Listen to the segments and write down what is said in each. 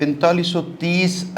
$4530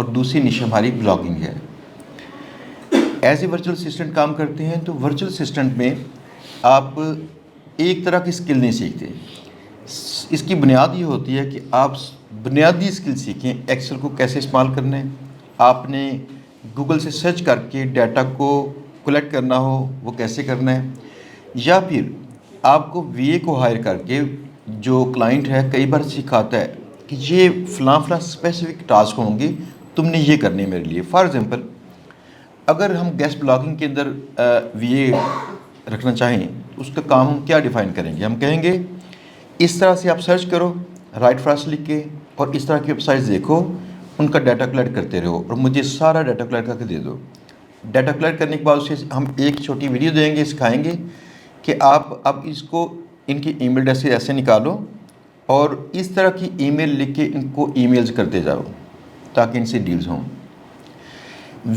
اور دوسری نش ہماری بلاگنگ ہے. ایز اے ورچوئل اسسٹنٹ کام کرتے ہیں تو ورچوئل اسسٹنٹ میں آپ ایک طرح کی اسکل نہیں سیکھتے. اس کی بنیاد یہ ہوتی ہے کہ آپ بنیادی اسکل سیکھیں. ایکسل کو کیسے استعمال کرنا ہے, آپ نے گوگل سے سرچ کر کے ڈیٹا کو کلیکٹ کرنا ہو وہ کیسے کرنا ہے, یا پھر آپ کو وی اے کو ہائر کر کے جو کلائنٹ ہے کئی بار سکھاتا ہے کہ یہ فلاں اسپیسیفک ٹاسک ہوں گے, تم نے یہ کرنے میرے لیے. فار ایگزامپل اگر ہم گیسٹ بلاگنگ کے اندر وی اے رکھنا چاہیں تو اس کا کام ہم کیا ڈیفائن کریں گے. ہم کہیں گے اس طرح سے آپ سرچ کرو رائٹ فرسٹ لکھ کے, اور اس طرح کی ویب سائٹس دیکھو, ان کا ڈیٹا کلیکٹ کرتے رہو اور مجھے سارا ڈیٹا کلیکٹ کر کے دے دو. ڈیٹا کلیکٹ کرنے کے بعد اسے ہم ایک چھوٹی ویڈیو دیں گے, سکھائیں گے کہ آپ اب اس کو ان کی ای میل ایڈریس سے ایسے نکالو اور اس طرح کی ای میل لکھ کے ان کو ای میلز کرتے جاؤ تاکہ ان سے ڈیلز ہوں.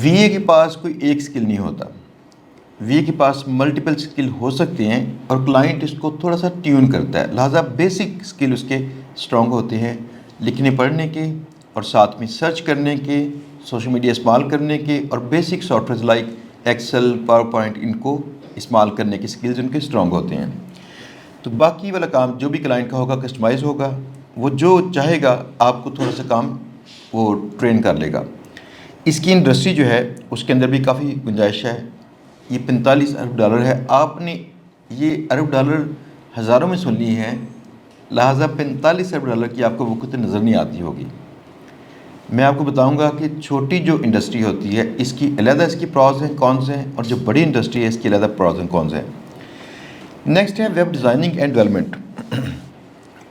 وی اے کے پاس کوئی ایک اسکل نہیں ہوتا, وی اے کے پاس ملٹیپل اسکل ہو سکتے ہیں اور کلائنٹ اس کو تھوڑا سا ٹیون کرتا ہے. لہٰذا بیسک اسکل اس کے اسٹرانگ ہوتے ہیں, لکھنے پڑھنے کے اور ساتھ میں سرچ کرنے کے, سوشل میڈیا استعمال کرنے کے, اور basic softwares like Excel PowerPoint ان کو استعمال کرنے کے اسکلز ان کے اسٹرانگ ہوتے ہیں. تو باقی والا کام جو بھی کلائنٹ کا ہوگا کسٹمائز ہوگا, وہ جو چاہے گا آپ کو تھوڑا سا کام وہ ٹرین کر لے گا. اس کی انڈسٹری جو ہے اس کے اندر بھی کافی گنجائش ہے. یہ 45 ارب ڈالر ہے. آپ نے یہ ارب ڈالر ہزاروں میں سن لی ہیں, لہٰذا 45 ارب ڈالر کی آپ کو وقت نظر نہیں آتی ہوگی. میں آپ کو بتاؤں گا کہ چھوٹی جو انڈسٹری ہوتی ہے اس کی علیحدہ اس کی پراز ہیں کونز ہیں, اور جو بڑی انڈسٹری ہے اس کی علیحدہ پراز ہیں کونز ہیں. نیکسٹ ہے ویب ڈیزائننگ اینڈ ڈیولپمنٹ.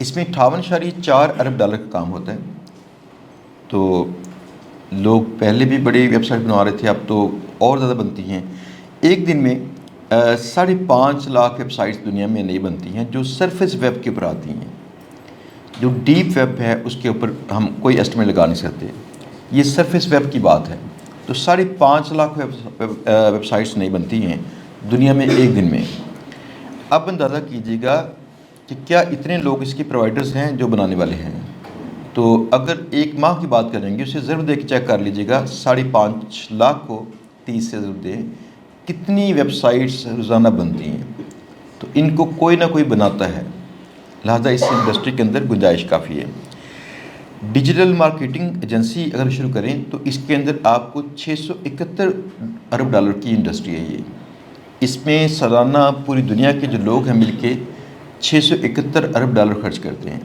اس میں 58.4 ارب ڈالر کا کام ہوتا ہے. تو لوگ پہلے بھی بڑی ویب سائٹ بنا رہے تھے, اب تو اور زیادہ بنتی ہیں. ایک دن میں 5.5 لاکھ ویب سائٹس دنیا میں نہیں بنتی ہیں جو سرفیس ویب کے اوپر آتی ہیں. جو ڈیپ ویب ہے اس کے اوپر ہم کوئی ایسٹیمیٹ لگا نہیں سکتے, یہ سرفیس ویب کی بات ہے. تو 5.5 لاکھ ویب سائٹس نہیں بنتی ہیں دنیا میں ایک دن میں. اب اندازہ کیجیے گا کہ کیا اتنے لوگ اس کے پرووائڈرز ہیں جو بنانے والے ہیں. تو اگر ایک ماہ کی بات کریں گے اسے ضرب دے کے چیک کر لیجیے گا, 5.5 لاکھ کو 30 سے ضرب دیں کتنی ویب سائٹس روزانہ بنتی ہیں. تو ان کو کوئی نہ کوئی بناتا ہے, لہٰذا اس انڈسٹری کے اندر گنجائش کافی ہے. ڈیجیٹل مارکیٹنگ ایجنسی اگر شروع کریں تو اس کے اندر آپ کو 671 ارب ڈالر کی انڈسٹری ہے. یہ اس میں سالانہ پوری دنیا کے جو لوگ ہیں مل کے 671 ارب ڈالر خرچ کرتے ہیں.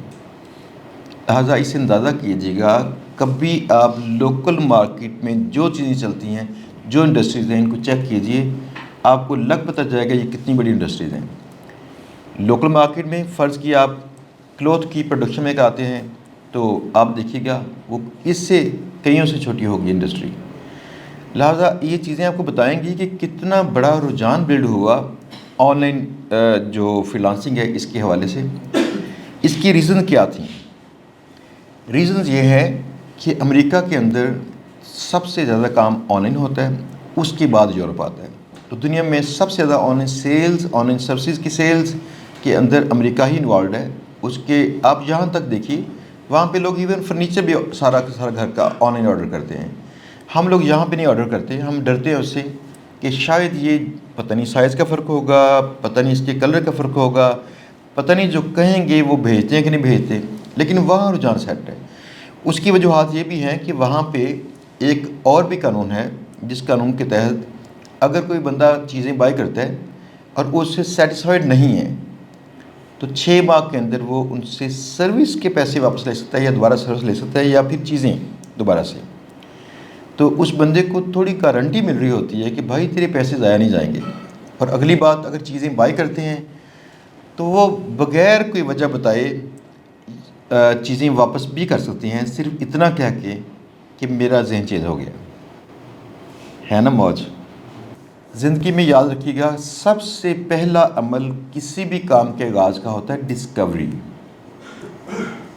لہٰذا اس سے اندازہ کیجیے گا کبھی آپ لوکل مارکیٹ میں جو چیزیں چلتی ہیں جو انڈسٹریز ہیں ان کو چیک کیجئے, آپ کو لگ پتہ جائے گا یہ کتنی بڑی انڈسٹریز ہیں. لوکل مارکیٹ میں فرض کی آپ کلوتھ کی پروڈکشن میں آتے ہیں تو آپ دیکھیے گا وہ اس سے کئیوں سے چھوٹی ہوگی انڈسٹری. لہٰذا یہ چیزیں آپ کو بتائیں گی کہ کتنا بڑا رجحان بلڈ ہوا آن لائن جو فریلانسنگ ہے اس کے حوالے سے. اس کی ریزن کیا تھیں؟ ریزنز یہ ہے کہ امریکہ کے اندر سب سے زیادہ کام آن لائن ہوتا ہے, اس کے بعد یورپ آتا ہے. تو دنیا میں سب سے زیادہ online sales, online services کی سیلز کے اندر امریکہ ہی انوالوڈ ہے. اس کے آپ یہاں تک دیکھیے وہاں پہ لوگ ایون فرنیچر بھی سارا کا سارا گھر کا آن لائن آرڈر کرتے ہیں. ہم لوگ یہاں پہ نہیں آرڈر کرتے, ہم ڈرتے ہیں اس سے کہ شاید یہ پتہ نہیں سائز کا فرق ہوگا, پتہ نہیں اس کے کلر کا فرق ہوگا, پتہ نہیں جو کہیں گے وہ بھیجتے ہیں کہ نہیں بھیجتے. لیکن وہاں رجحان سیٹ ہے. اس کی وجوہات یہ بھی ہیں کہ وہاں پہ ایک اور بھی قانون ہے جس قانون کے تحت اگر کوئی بندہ چیزیں بائی کرتا ہے اور وہ اس سے سیٹسفائیڈ نہیں ہے تو 6 ماہ کے اندر وہ ان سے سروس کے پیسے واپس لے سکتا ہے, یا دوبارہ سروس لے سکتا ہے, یا پھر چیزیں دوبارہ سے. تو اس بندے کو تھوڑی گارنٹی مل رہی ہوتی ہے کہ بھائی تیرے پیسے ضائع نہیں جائیں گے. اور اگلی بات اگر چیزیں بائی کرتے ہیں تو وہ بغیر کوئی وجہ بتائے چیزیں واپس بھی کر سکتی ہیں, صرف اتنا کہہ کے کہ میرا ذہن چینج ہو گیا ہے نا. موج زندگی میں یاد رکھیے گا سب سے پہلا عمل کسی بھی کام کے آغاز کا ہوتا ہے ڈسکوری.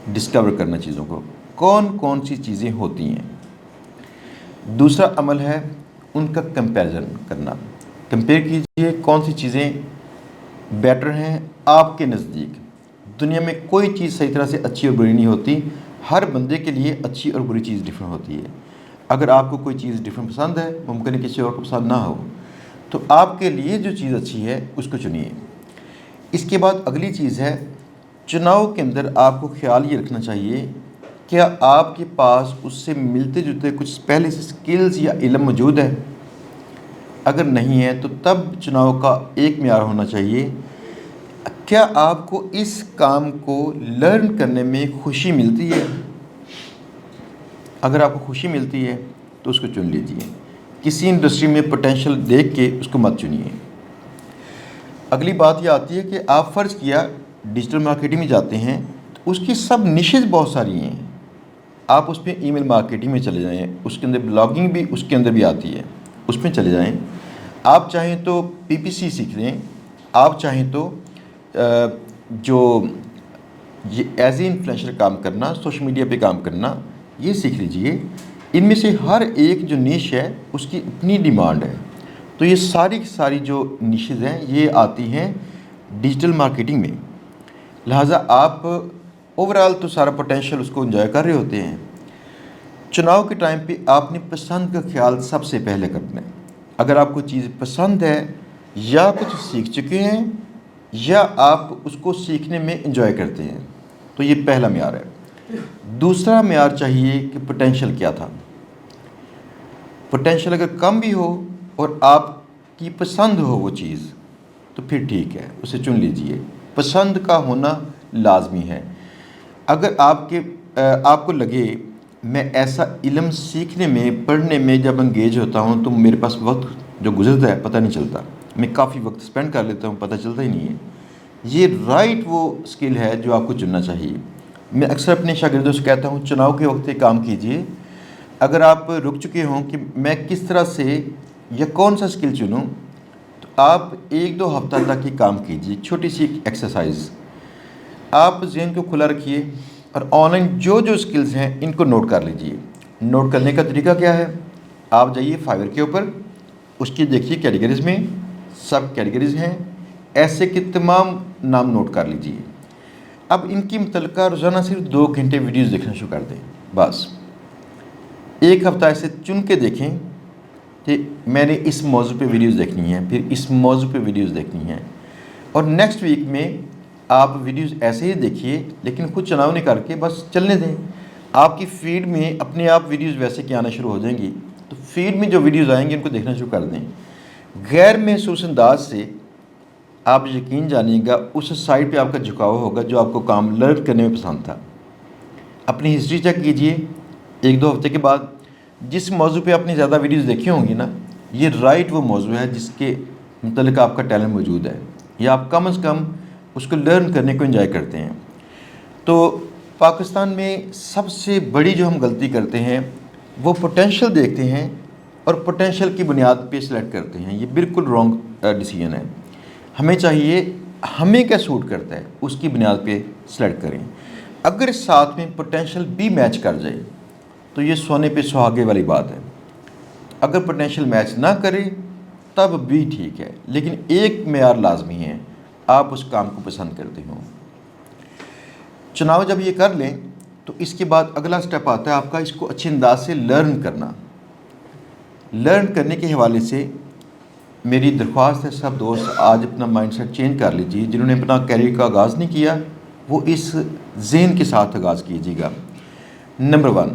ڈسکور کرنا چیزوں کو, کون کون سی چیزیں ہوتی ہیں. دوسرا عمل ہے ان کا کمپیریزن کرنا. کمپیئر کیجئے کون سی چیزیں بیٹر ہیں آپ کے نزدیک. دنیا میں کوئی چیز صحیح طرح سے اچھی اور بری نہیں ہوتی, ہر بندے کے لیے اچھی اور بری چیز ڈفرینٹ ہوتی ہے. اگر آپ کو کوئی چیز ڈفرینٹ پسند ہے، ممکن ہے کسی اور کو پسند نہ ہو، تو آپ کے لیے جو چیز اچھی ہے اس کو چنیے۔ اس کے بعد اگلی چیز ہے، چناؤ کے اندر آپ کو خیال یہ رکھنا چاہیے کیا آپ کے پاس اس سے ملتے جلتے کچھ پہلے سے سکلز یا علم موجود ہے؟ اگر نہیں ہے تو تب چناؤ کا ایک معیار ہونا چاہیے، کیا آپ کو اس کام کو لرن کرنے میں خوشی ملتی ہے؟ اگر آپ کو خوشی ملتی ہے تو اس کو چن لیجیے، کسی انڈسٹری میں پوٹینشیل دیکھ کے اس کو مت چنیے۔ اگلی بات یہ آتی ہے کہ آپ فرض کیا ڈیجیٹل مارکیٹنگ میں جاتے ہیں تو اس کی سب نشز بہت ساری ہیں، آپ اس پہ ای میل مارکیٹنگ میں چلے جائیں، اس کے اندر بلاگنگ بھی اس کے اندر بھی آتی ہے، اس میں چلے جائیں۔ آپ چاہیں تو پی پی سی سیکھ لیں، آپ چاہیں تو جو یہ ایز اے انفلوئنسر کام کرنا، سوشل میڈیا پہ کام کرنا، یہ سیکھ لیجئے۔ ان میں سے ہر ایک جو نیش ہے اس کی اپنی ڈیمانڈ ہے، تو یہ ساری کی ساری جو نیشز ہیں یہ آتی ہیں ڈیجیٹل مارکیٹنگ میں، لہٰذا آپ اوورال تو سارا پوٹینشیل اس کو انجوائے کر رہے ہوتے ہیں۔ چناؤ کے ٹائم پہ آپ نے پسند کا خیال سب سے پہلے کرنا ہے۔ اگر آپ کو چیز پسند ہے، یا کچھ سیکھ چکے ہیں، یا آپ اس کو سیکھنے میں انجوائے کرتے ہیں، تو یہ پہلا معیار ہے۔ دوسرا معیار چاہیے کہ پوٹینشیل کیا تھا۔ پوٹینشیل اگر کم بھی ہو اور آپ کی پسند ہو وہ چیز تو پھر ٹھیک ہے، اسے چن لیجئے۔ پسند کا ہونا لازمی ہے۔ اگر آپ کو لگے میں ایسا علم سیکھنے میں، پڑھنے میں جب انگیج ہوتا ہوں تو میرے پاس وقت جو گزرتا ہے پتہ نہیں چلتا، میں کافی وقت اسپینڈ کر لیتا ہوں، پتہ چلتا ہی نہیں ہے، یہ رائٹ وہ سکل ہے جو آپ کو چننا چاہیے۔ میں اکثر اپنے شاگردوں سے کہتا ہوں چناؤ کے وقت ایک کام کیجئے، اگر آپ رک چکے ہوں کہ میں کس طرح سے یا کون سا سکل چنوں، تو آپ 1-2 ہفتہ تک یہ کام کیجئے، چھوٹی سی ایکسرسائز۔ آپ ذہن کو کھلا رکھیے اور آن لائن جو سکلز ہیں ان کو نوٹ کر لیجئے۔ نوٹ کرنے کا طریقہ کیا ہے؟ آپ جائیے فائور کے اوپر، اس کی دیکھیے کیٹیگریز میں سب کیٹیگریز ہیں، ایسے کے تمام نام نوٹ کر لیجئے۔ اب ان کی متعلقہ روزانہ صرف 2 گھنٹے ویڈیوز دیکھنا شروع کر دیں، بس 1 ہفتہ ایسے چن کے دیکھیں کہ میں نے اس موضوع پہ ویڈیوز دیکھنی ہیں، پھر اس موضوع پہ ویڈیوز دیکھنی ہیں، اور نیکسٹ ویک میں آپ ویڈیوز ایسے ہی دیکھیے لیکن خود چناؤ نہیں کر کے بس چلنے دیں۔ آپ کی فیڈ میں اپنے آپ ویڈیوز ویسے کہ آنا شروع ہو جائیں گی، تو فیڈ میں جو ویڈیوز آئیں گے ان کو دیکھنا شروع کر دیں۔ غیر محسوس انداز سے آپ یقین جانیے گا اس سائٹ پہ آپ کا جھکاؤ ہوگا جو آپ کو کام لرن کرنے میں پسند تھا۔ اپنی ہسٹری چیک کیجئے 1-2 ہفتے کے بعد، جس موضوع پہ آپ نے زیادہ ویڈیوز دیکھی ہوں گی نا، یہ رائٹ وہ موضوع ہے جس کے متعلق آپ کا ٹیلنٹ موجود ہے، یا آپ کم از کم اس کو لرن کرنے کو انجوائے کرتے ہیں۔ تو پاکستان میں سب سے بڑی جو ہم غلطی کرتے ہیں وہ پوٹینشیل دیکھتے ہیں اور پوٹینشیل کی بنیاد پہ سلیکٹ کرتے ہیں، یہ بالکل رانگ ڈیسیژن ہے۔ ہمیں چاہیے ہمیں کیا سوٹ کرتا ہے اس کی بنیاد پہ سلیکٹ کریں۔ اگر ساتھ میں پوٹینشیل بھی میچ کر جائے تو یہ سونے پہ سہاگے والی بات ہے، اگر پوٹینشیل میچ نہ کرے تب بھی ٹھیک ہے، لیکن ایک معیار لازمی ہے، آپ اس کام کو پسند کرتے ہوں۔ چناؤ جب یہ کر لیں تو اس کے بعد اگلا سٹیپ آتا ہے آپ کا اس کو اچھے انداز سے لرن کرنا۔ لرن کرنے کے حوالے سے میری درخواست ہے سب دوست آج اپنا مائنڈ سیٹ چینج کر لیجیے، جنہوں نے اپنا کیریئر کا آغاز نہیں کیا وہ اس ذہن کے ساتھ آغاز کیجیے گا۔ نمبر 1،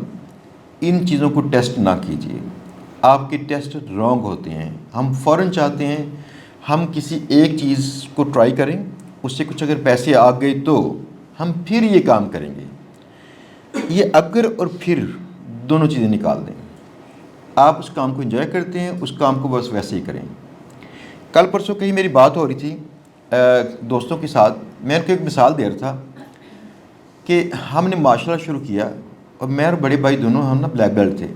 ان چیزوں کو ٹیسٹ نہ کیجیے، آپ کے ٹیسٹ رانگ ہوتے ہیں۔ ہم فوراً چاہتے ہیں ہم کسی ایک چیز کو ٹرائی کریں، اس سے کچھ اگر پیسے آ گئے تو ہم پھر یہ کام کریں گے۔ یہ اگر اور پھر دونوں چیزیں نکال دیں۔ آپ اس کام کو انجوائے کرتے ہیں، اس کام کو بس ویسے ہی کریں۔ کل پرسوں کہیں میری بات ہو رہی تھی دوستوں کے ساتھ، میں ان کو ایک مثال دے رہا تھا کہ ہم نے مارشل آرٹ شروع کیا اور میں اور بڑے بھائی دونوں ہم نا بلیک بیلٹ تھے،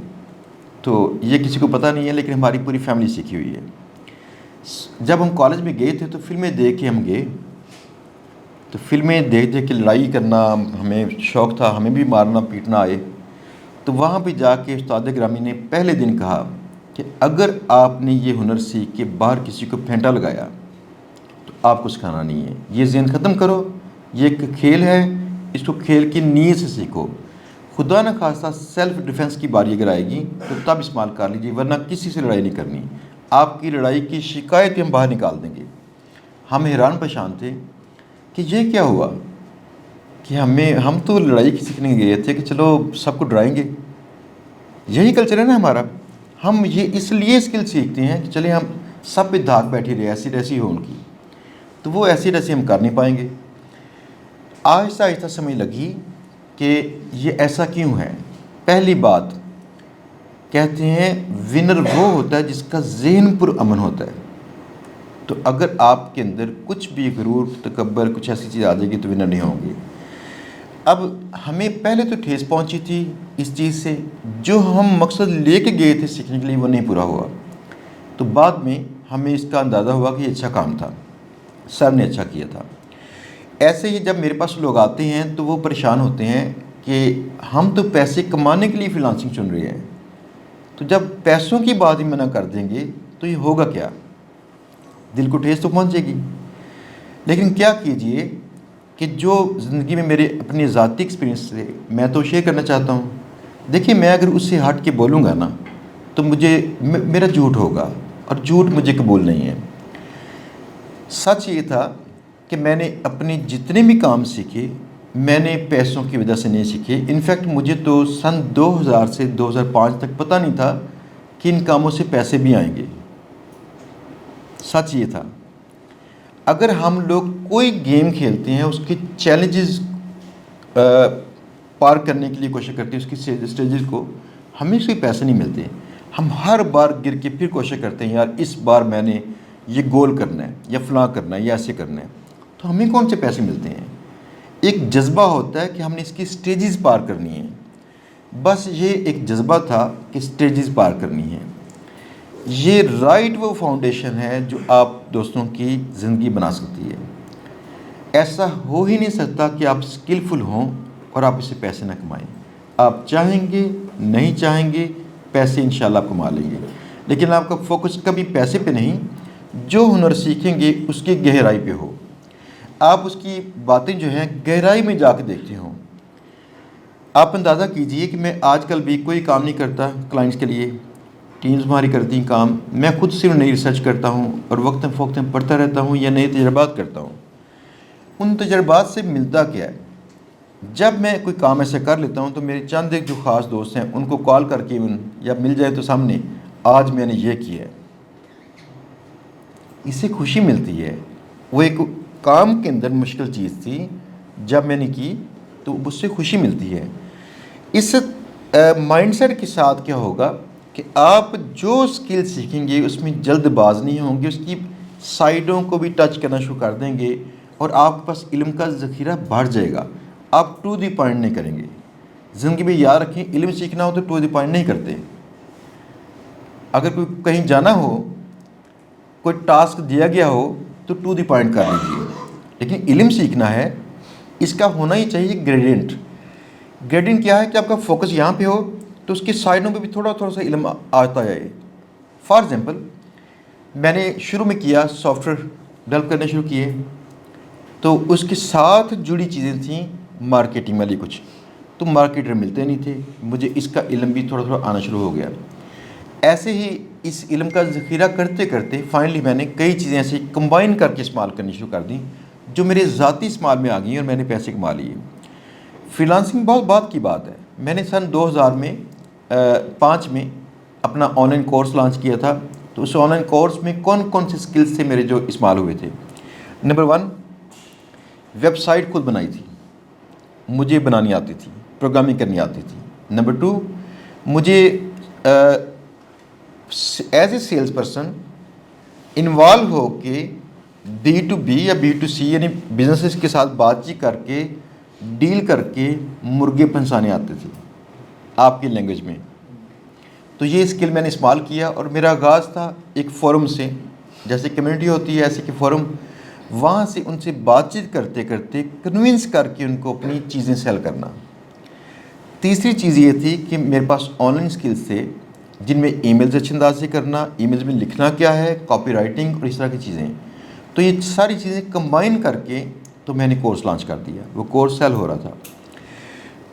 تو یہ کسی کو پتہ نہیں ہے لیکن ہماری پوری فیملی سیکھی ہوئی ہے۔ جب ہم کالج میں گئے تھے تو فلمیں دیکھ کے ہم گئے، تو فلمیں دیکھ کے لڑائی کرنا ہمیں شوق تھا، ہمیں بھی مارنا پیٹنا آئے۔ تو وہاں پہ جا کے استاد گرامی نے پہلے دن کہا کہ اگر آپ نے یہ ہنر سیکھ کے باہر کسی کو پھینٹا لگایا تو آپ کو سکھانا نہیں ہے، یہ ذہن ختم کرو، یہ ایک کھیل ہے، اس کو کھیل کی نیت سے سیکھو۔ خدا نہ خواستہ سیلف ڈیفنس کی باری اگر آئے گی تو تب استعمال کر لیجیے، ورنہ کسی سے لڑائی نہیں کرنی۔ آپ کی لڑائی کی شکایت ہم باہر نکال دیں گے۔ ہم حیران پریشان تھے کہ یہ کیا ہوا کہ ہم تو لڑائی کی سیکھنے گئے تھے کہ چلو سب کو ڈرائیں گے۔ یہی کلچر ہے نا ہمارا، ہم یہ اس لیے اسکل سیکھتے ہیں کہ چلیں ہم سب پہ دھاک بیٹھی رہے، ایسی ریسی ہو ان کی، تو وہ ایسی ریسی ہم کر نہیں پائیں گے۔ آہستہ آہستہ سمجھ لگی کہ یہ ایسا کیوں ہے۔ پہلی بات کہتے ہیں ونر وہ ہوتا ہے جس کا ذہن پر امن ہوتا ہے۔ تو اگر آپ کے اندر کچھ بھی غرور، تکبر، کچھ ایسی چیز آ جائے گی تو ونر نہیں ہوں گے۔ اب ہمیں پہلے تو ٹھیس پہنچی تھی اس چیز سے، جو ہم مقصد لے کے گئے تھے سیکھنے کے لیے وہ نہیں پورا ہوا، تو بعد میں ہمیں اس کا اندازہ ہوا کہ یہ اچھا کام تھا، سر نے اچھا کیا تھا۔ ایسے ہی جب میرے پاس لوگ آتے ہیں تو وہ پریشان ہوتے ہیں کہ ہم تو پیسے کمانے کے لیے فری لانسنگ چن رہے ہیں، تو جب پیسوں کی بات ہی منع کر دیں گے تو یہ ہوگا کیا؟ دل کو ٹھیس تو پہنچے گی۔ لیکن کیا کیجئے کہ جو زندگی میں میرے اپنے ذاتی ایکسپیرینس سے میں تو شیئر کرنا چاہتا ہوں۔ دیکھیں میں اگر اس سے ہٹ کے بولوں گا نا تو میرا جھوٹ ہوگا، اور جھوٹ مجھے قبول نہیں ہے۔ سچ یہ تھا کہ میں نے اپنے جتنے بھی کام سیکھے میں نے پیسوں کی وجہ سے نہیں سیکھے۔ انفیکٹ مجھے تو سن 2000 سے 2005 تک پتہ نہیں تھا کہ ان کاموں سے پیسے بھی آئیں گے۔ سچ یہ تھا۔ اگر ہم لوگ کوئی گیم کھیلتے ہیں اس کے چیلنجز پار کرنے کے لیے کوشش کرتے ہیں، اس کی اسٹیجز کو، ہمیں اس کے پیسے نہیں ملتے۔ ہم ہر بار گر کے پھر کوشش کرتے ہیں یار اس بار میں نے یہ گول کرنا ہے یا فلاں کرنا ہے یا ایسے کرنا ہے، تو ہمیں کون سے پیسے ملتے ہیں؟ ایک جذبہ ہوتا ہے کہ ہم نے اس کی اسٹیجز پار کرنی ہیں، بس یہ ایک جذبہ تھا کہ اسٹیجز پار کرنی ہے۔ یہ رائٹ وہ فاؤنڈیشن ہے جو آپ دوستوں کی زندگی بنا سکتی ہے۔ ایسا ہو ہی نہیں سکتا کہ آپ اسکلفل ہوں اور آپ اس سے پیسے نہ کمائیں۔ آپ چاہیں گے، نہیں چاہیں گے، پیسے انشاءاللہ آپ کما لیں گے، لیکن آپ کا فوکس کبھی پیسے پہ نہیں، جو ہنر سیکھیں گے اس کی گہرائی پہ ہو، آپ اس کی باتیں جو ہیں گہرائی میں جا کے دیکھتے ہوں۔ آپ اندازہ کیجئے کہ میں آج کل بھی کوئی کام نہیں کرتا کلائنٹس کے لیے، ٹیمز ہماری کرتی ہیں کام، میں خود صرف نئی ریسرچ کرتا ہوں اور وقتاً فوقتاً پڑھتا رہتا ہوں یا نئے تجربات کرتا ہوں۔ ان تجربات سے ملتا کیا ہے؟ جب میں کوئی کام ایسا کر لیتا ہوں تو میرے چند ایک جو خاص دوست ہیں ان کو کال کر کے یا مل جائے تو سامنے، آج میں نے یہ کیا ہے، اس سے خوشی ملتی ہے۔ وہ ایک کام کے اندر مشکل چیز تھی، جب میں نے کی تو اس سے خوشی ملتی ہے۔ اس مائنڈ سیٹ کے ساتھ کیا ہوگا کہ آپ جو اسکل سیکھیں گے اس میں جلد باز نہیں ہوں گے، اس کی سائڈوں کو بھی ٹچ کرنا شروع کر دیں گے اور آپ کے پاس علم کا ذخیرہ بڑھ جائے گا۔ آپ ٹو دی پوائنٹ نہیں کریں گے۔ زندگی میں یاد رکھیں، علم سیکھنا ہو تو ٹو دی پوائنٹ نہیں کرتے۔ اگر کوئی کہیں جانا ہو، کوئی ٹاسک دیا گیا ہو تو ٹو دی پوائنٹ کر لیجیے، لیکن علم سیکھنا ہے، اس کا ہونا ہی چاہیے گریڈینٹ۔ گریڈینٹ کیا ہے کہ آپ کا فوکس یہاں پہ ہو تو اس کی سائڈوں پہ بھی تھوڑا سا علم آتا جائے۔ فار ایگزامپل میں نے شروع میں کیا سافٹ ویئر ڈیولپ کرنے شروع کیے، تو اس کے ساتھ جڑی چیزیں تھیں مارکیٹنگ والی کچھ، تو مارکیٹر ملتے نہیں تھے، مجھے اس کا علم بھی تھوڑا تھوڑا آنا شروع ہو گیا۔ ایسے ہی اس علم کا ذخیرہ کرتے کرتے فائنلی میں نے کئی چیزیں ایسے کمبائن کر کے استعمال کرنی شروع کر دیں جو میرے ذاتی استعمال میں آ گئی اور میں نے پیسے کما لیے۔ فری لانسنگ بہت بات کی بات ہے۔ میں نے سن 2005 میں اپنا آن لائن کورس لانچ کیا تھا، تو اس آن لائن کورس میں کون کون سے سکلز تھے میرے جو استعمال ہوئے تھے؟ نمبر 1، ویب سائٹ خود بنائی تھی، مجھے بنانی آتی تھی، پروگرامنگ کرنی آتی تھی۔ نمبر 2، مجھے as a salesperson involve ہو کے B2B یا B2C یعنی بزنسز کے ساتھ بات چیت کر کے ڈیل کر کے مرغے پھنسانے آتے تھے آپ کی لینگویج میں۔ تو یہ اسکل میں نے استعمال کیا اور میرا آغاز تھا ایک فورم سے، جیسے کمیونٹی ہوتی ہے ایسے کہ فورم، وہاں سے ان سے بات چیت کرتے کرتے کنونس کر کے ان کو اپنی چیزیں سیل کرنا۔ تیسری چیز یہ تھی کہ میرے پاس آن لائن اسکلز تھے جن میں ای میلز اچھے انداز سے کرنا، ای میلز میں لکھنا کیا ہے، کاپی رائٹنگ اور اس طرح کی چیزیں۔ تو یہ ساری چیزیں کمبائن کر کے تو میں نے کورس لانچ کر دیا، وہ کورس سیل ہو رہا تھا۔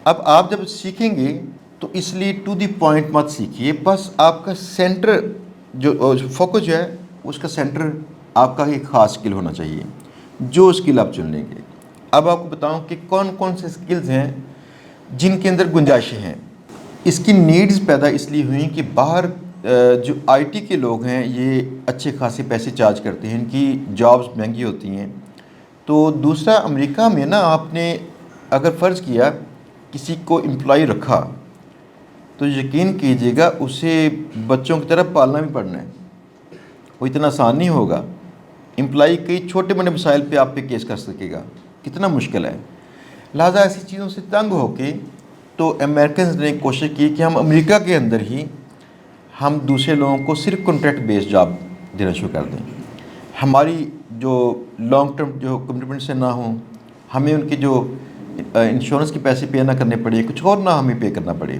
اب آپ جب سیکھیں گے تو اس لیے ٹو دی پوائنٹ مت سیکھیے، بس آپ کا سینٹر جو فوکس جو ہے اس کا سینٹر آپ کا ایک خاص اسکل ہونا چاہیے، جو اسکل آپ چن لیں گے۔ اب آپ کو بتاؤں کہ کون کون سے اسکلز ہیں جن کے اندر گنجائشیں ہیں۔ اس کی نیڈز پیدا اس لیے ہوئیں کہ باہر جو آئی ٹی کے لوگ ہیں یہ اچھے خاصے پیسے چارج کرتے ہیں، ان کی جابز مہنگی ہوتی ہیں۔ تو دوسرا، امریکہ میں نا آپ نے اگر فرض کیا کسی کو امپلائی رکھا تو یقین کیجیے گا اسے بچوں کی طرح پالنا بھی پڑنا ہے، وہ اتنا آسان نہیں ہوگا۔ امپلائی کئی چھوٹے بڑے مسائل پہ آپ پہ کیس کر سکے گا، کتنا مشکل ہے۔ لہٰذا ایسی چیزوں سے تنگ ہو کے تو امریکنز نے کوشش کی کہ ہم امریکہ کے اندر ہی ہم دوسرے لوگوں کو صرف کانٹریکٹ بیس جاب دینا شروع کر دیں، ہماری جو لانگ ٹرم جو کمٹمنٹ سے نہ ہوں، ہمیں ان کے جو انشورنس کے پیسے پے نہ کرنے پڑے، کچھ اور نہ ہمیں پے کرنا پڑے۔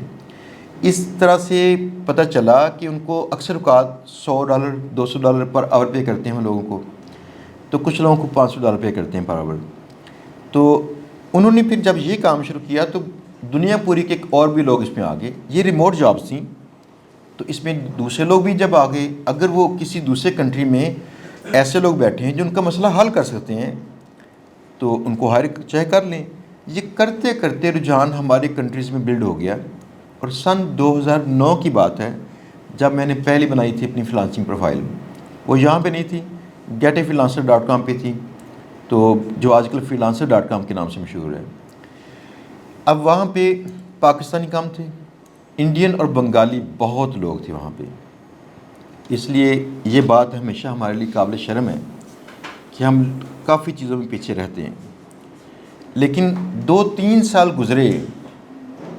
اس طرح سے پتہ چلا کہ ان کو اکثر اوقات $100 $200 پر آور پے کرتے ہیں ہم لوگوں کو، تو کچھ لوگوں کو $500 پے کرتے ہیں پر آور۔ تو انہوں نے پھر جب یہ کام شروع کیا تو دنیا پوری کے اور بھی لوگ اس میں آ گئے۔ یہ ریموٹ جابس تھیں تو اس میں دوسرے لوگ بھی جب آ گئے، اگر وہ کسی دوسرے کنٹری میں ایسے لوگ بیٹھے ہیں جو ان کا مسئلہ حل کر سکتے ہیں تو ان کو ہائر چاہے کر لیں۔ یہ کرتے کرتے رجحان ہماری کنٹریز میں بلڈ ہو گیا، اور سن 2009 کی بات ہے جب میں نے پہلی بنائی تھی اپنی فلانسنگ پروفائل۔ وہ یہاں پہ نہیں تھی، getafreelancer.com پہ تھی، تو جو آج کل freelancer.com کے نام سے مشہور ہے۔ اب وہاں پہ پاکستانی کم تھے، انڈین اور بنگالی بہت لوگ تھے وہاں پہ، اس لیے یہ بات ہمیشہ ہمارے لیے قابل شرم ہے کہ ہم کافی چیزوں میں پیچھے رہتے ہیں۔ لیکن 2-3 سال گزرے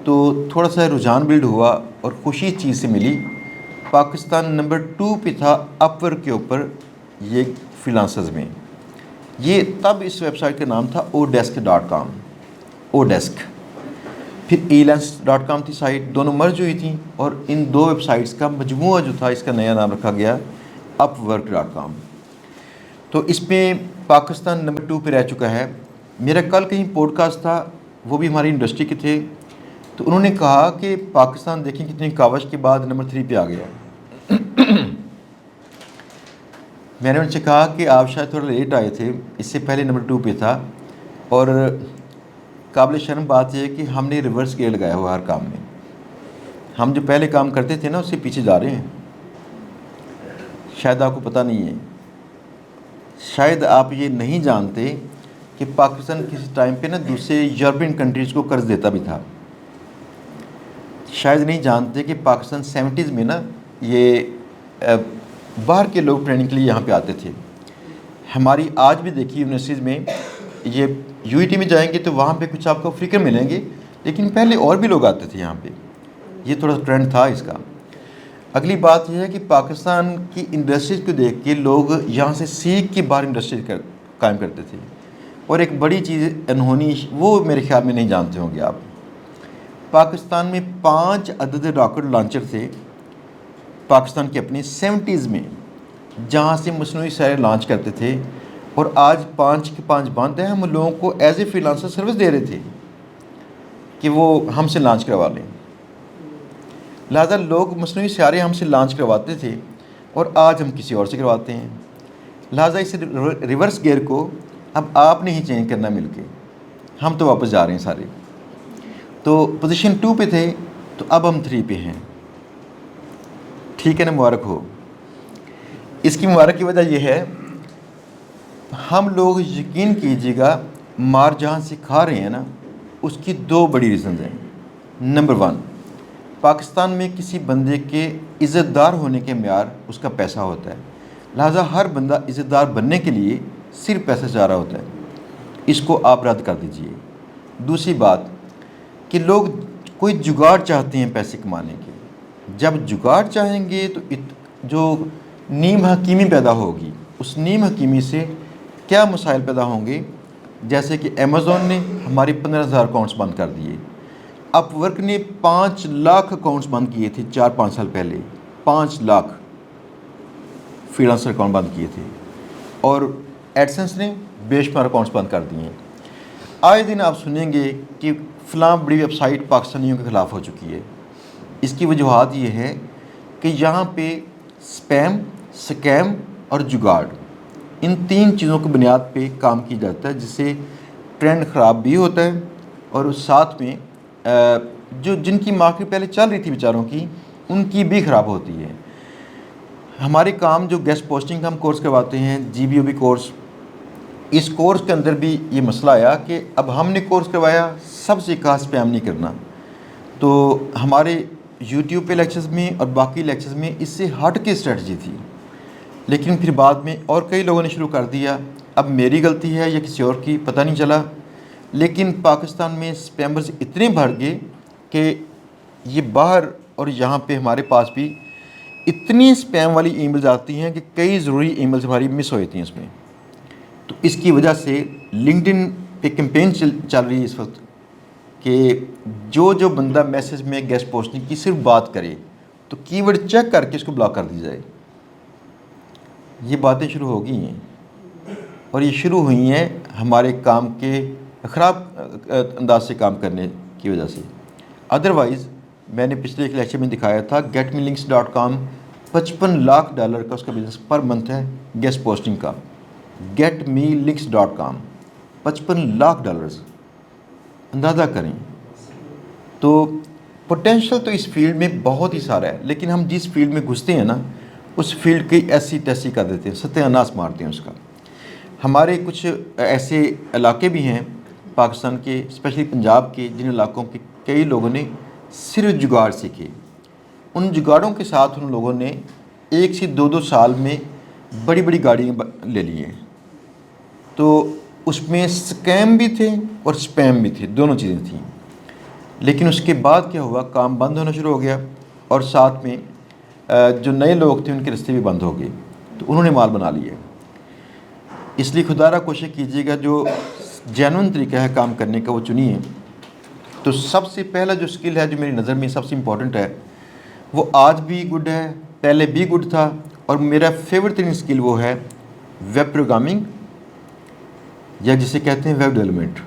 تو تھوڑا سا رجحان بلڈ ہوا، اور خوشی چیز سے ملی، پاکستان نمبر 2 پہ تھا اپ ورک کے اوپر یہ فریلانسرز میں۔ یہ تب اس ویب سائٹ کا نام تھا odesk.com، odesk۔ پھر elance.com تھی سائٹ، دونوں مرج ہوئی تھیں، اور ان دو ویب سائٹس کا مجموعہ جو تھا اس کا نیا نام رکھا گیا upwork.com۔ تو اس میں پاکستان نمبر 2 پہ رہ چکا ہے۔ میرا کل کہیں پوڈ کاسٹ تھا، وہ بھی ہماری انڈسٹری کے تھے، تو انہوں نے کہا کہ پاکستان دیکھیں کتنی کاوش کے بعد نمبر 3 پہ آ گیا۔ میں نے ان سے کہا کہ آپ شاید تھوڑا لیٹ آئے تھے، اس سے پہلے نمبر 2 پہ تھا، اور قابل شرم بات یہ ہے کہ ہم نے ریورس گیئر لگایا ہوا ہر کام میں۔ ہم جو پہلے کام کرتے تھے نا اس سے پیچھے جا رہے ہیں۔ شاید آپ کو پتہ نہیں ہے، شاید آپ یہ نہیں جانتے کہ پاکستان کسی ٹائم پہ نا دوسرے یورپین کنٹریز کو قرض دیتا بھی تھا۔ شاید نہیں جانتے کہ پاکستان 70s میں نا یہ باہر کے لوگ ٹریننگ کے لیے یہاں پہ آتے تھے۔ ہماری آج بھی دیکھی یونیورسٹیز میں، یہ یو ای ٹی میں جائیں گے تو وہاں پہ کچھ آپ کو افریقن ملیں گے، لیکن پہلے اور بھی لوگ آتے تھے یہاں پہ۔ یہ تھوڑا سا ٹرینڈ تھا اس کا۔ اگلی بات یہ ہے کہ پاکستان کی انڈسٹریز کو دیکھ کے لوگ یہاں سے سیکھ کے باہر انڈسٹریز قائم کرتے تھے۔ اور ایک بڑی چیز انہونی، وہ میرے خیال میں نہیں جانتے ہوں گے آپ، پاکستان میں 5 عدد راکٹ لانچر تھے پاکستان کے اپنے 70s میں، جہاں سے مصنوعی سیارے لانچ کرتے تھے، اور آج 5 کے 5 بند ہیں۔ ہم لوگوں کو as a freelancer service دے رہے تھے کہ وہ ہم سے لانچ کروا لیں۔ لہٰذا لوگ مصنوعی سیارے ہم سے لانچ کرواتے تھے، اور آج ہم کسی اور سے کرواتے ہیں۔ لہٰذا اس ریورس گیئر کو اب آپ نے ہی چینج کرنا مل کے، ہم تو واپس جا رہے ہیں سارے۔ تو پوزیشن 2 پہ تھے تو اب ہم 3 پہ ہیں، ٹھیک ہے نا؟ مبارک ہو۔ اس کی مبارک کی وجہ یہ ہے، ہم لوگ یقین کیجیے گا مار جہاں سے کھا رہے ہیں نا، اس کی 2 بڑی ریزنز ہیں۔ نمبر 1، پاکستان میں کسی بندے کے عزت دار ہونے کے معیار اس کا پیسہ ہوتا ہے، لہٰذا ہر بندہ عزت دار بننے کے لیے صرف پیسہ چاہ رہا ہوتا ہے، اس کو آپ رد کر دیجئے۔ دوسری بات کہ لوگ کوئی جگاڑ چاہتے ہیں پیسے کمانے کے، جب جگاڑ چاہیں گے تو جو نیم حکیمی پیدا ہوگی، اس نیم حکیمی سے کیا مسائل پیدا ہوں گے، جیسے کہ امیزون نے ہماری 15,000 اکاؤنٹس بند کر دیے، اپ ورک نے 5 لاکھ اکاؤنٹس بند کیے تھے 4-5 سال پہلے، 5 لاکھ فری لانسر اکاؤنٹ بند کیے تھے، اور ایڈسنس نے بے شمار اکاؤنٹس بند کر دیے ہیں۔ آئے دن آپ سنیں گے کہ فلاں بڑی ویب سائٹ پاکستانیوں کے خلاف ہو چکی ہے. اس کی وجوہات یہ ہے کہ یہاں پہ اسپیم، سکیم اور جگاڑ، ان 3 چیزوں کی بنیاد پہ کام کیا جاتا ہے، جس سے ٹرینڈ خراب بھی ہوتا ہے اور اس ساتھ میں جن کی مارکیٹ پہلے چل رہی تھی بیچاروں کی، ان کی بھی خراب ہوتی ہے. ہمارے کام جو گیسٹ پوسٹنگ کا ہم کورس کرواتے ہیں، GBOB کورس، اس کورس کے اندر بھی یہ مسئلہ آیا کہ اب ہم نے کورس کروایا، سب سے کہا اسپیم نہیں کرنا. تو ہمارے یوٹیوب پہ لیکچرز میں اور باقی لیکچرز میں اس سے ہٹ کے اسٹریٹجی تھی، لیکن پھر بعد میں اور کئی لوگوں نے شروع کر دیا. اب میری غلطی ہے یا کسی اور کی پتہ نہیں چلا، لیکن پاکستان میں اسپیمرز اتنے بڑھ گئے کہ یہ باہر اور یہاں پہ ہمارے پاس بھی اتنی اسپیم والی ای میلز آتی ہیں کہ کئی ضروری ای میلز ہماری مس ہو جاتی ہیں اس میں. تو اس کی وجہ سے لنکڈن پہ کیمپین چل رہی ہے اس وقت کہ جو بندہ میسج میں گیسٹ پوسٹنگ کی صرف بات کرے تو کی ورڈ چیک کر کے اس کو بلاک کر دی جائے. یہ باتیں شروع ہو گئی ہیں اور یہ شروع ہوئی ہیں ہمارے کام کے خراب انداز سے کام کرنے کی وجہ سے. ادروائز میں نے پچھلے ایک لیکچر میں دکھایا تھا getmelinks.com $55 لاکھ کا اس کا بزنس پر منتھ ہے گیسٹ پوسٹنگ کا. getmelinks.com $55 لاکھ، اندازہ کریں. تو پوٹینشل تو اس فیلڈ میں بہت ہی سارا ہے، لیکن ہم جس فیلڈ میں گھستے ہیں نا، اس فیلڈ کی ایسی تیسی کر دیتے ہیں، ستیہ ناش مارتے ہیں اس کا. ہمارے کچھ ایسے علاقے بھی ہیں پاکستان کے، اسپیشلی پنجاب کے، جن علاقوں کے کئی لوگوں نے صرف جگاڑ سیکھے. ان جگاڑوں کے ساتھ ان لوگوں نے 1 سے 2 سال میں بڑی بڑی گاڑیاں لے لی ہیں. تو اس میں سکیم بھی تھے اور اسپیم بھی تھے، دونوں چیزیں تھیں. لیکن اس کے بعد کیا ہوا، کام بند ہونا شروع ہو گیا اور ساتھ میں جو نئے لوگ تھے ان کے رستے بھی بند ہو گئے، تو انہوں نے مال بنا لیا. اس لیے خدا را کوشش کیجیے گا جو جینون طریقہ ہے کام کرنے کا وہ چنیے. تو سب سے پہلا جو اسکل ہے جو میری نظر میں سب سے امپورٹنٹ ہے، وہ آج بھی گڈ ہے، پہلے بھی گڈ تھا، اور میرا فیورٹ ترین اسکل وہ ہے ویب پروگرامنگ، یا جسے کہتے ہیں ویب ڈیولپمنٹ.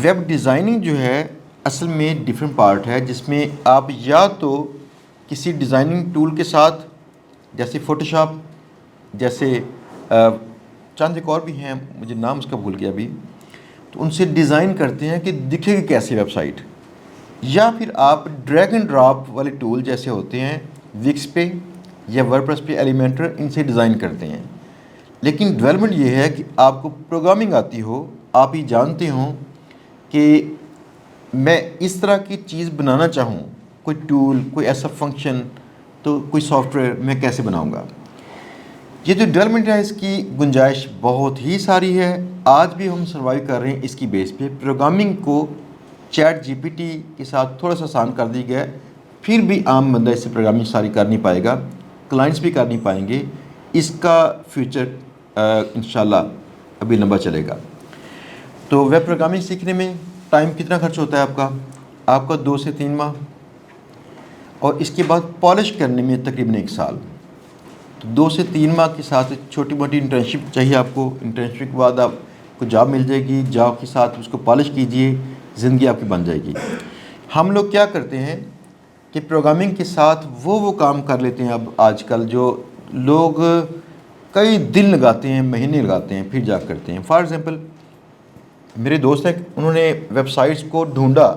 ویب ڈیزائننگ جو ہے اصل میں ڈیفرنٹ پارٹ ہے، جس میں آپ یا تو کسی ڈیزائننگ ٹول کے ساتھ، جیسے فوٹوشاپ، جیسے چند ایک اور بھی ہیں مجھے نام اس کا بھول گیا ابھی، تو ان سے ڈیزائن کرتے ہیں کہ دکھے گی کیسی ویب سائٹ. یا پھر آپ ڈریگ اینڈ ڈراپ والے ٹول جیسے ہوتے ہیں وکس پہ یا ورڈپریس پہ، ایلیمنٹر، ان سے ڈیزائن کرتے ہیں. لیکن ڈیولپمنٹ یہ ہے کہ آپ کو پروگرامنگ آتی ہو، آپ ہی جانتے ہوں کہ میں اس طرح کی چیز بنانا چاہوں، کوئی ٹول، کوئی ایسا فنکشن، تو کوئی سافٹ ویئر میں کیسے بناؤں گا. یہ جو ڈیولپمنٹ ہے اس کی گنجائش بہت ہی ساری ہے. آج بھی ہم سروائیو کر رہے ہیں اس کی بیس پہ. پروگرامنگ کو چیٹ GPT کے ساتھ تھوڑا سا آسان کر دی گیا ہے، پھر بھی عام بندہ اس سے پروگرامنگ ساری کر نہیں پائے گا، کلائنٹس بھی کر نہیں پائیں گے. اس کا فیوچر انشاءاللہ ابھی لمبا چلے گا. تو ویب پروگرامنگ سیکھنے میں ٹائم کتنا خرچ ہوتا ہے آپ کا 2 سے 3 ماہ، اور اس کے بعد پالش کرنے میں تقریباً 1 سال. تو 2 سے 3 ماہ کے ساتھ چھوٹی موٹی انٹرنشپ چاہیے آپ کو. انٹرنشپ کے بعد آپ کو جاب مل جائے گی، جاب کے ساتھ اس کو پالش کیجئے، زندگی آپ کی بن جائے گی. ہم لوگ کیا کرتے ہیں کہ پروگرامنگ کے ساتھ وہ کام کر لیتے ہیں اب آج کل جو لوگ کئی دن لگاتے ہیں، مہینے لگاتے ہیں، پھر جا کرتے ہیں. فار ایگزامپل میرے دوست ہیں، انہوں نے ویب سائٹس کو ڈھونڈا،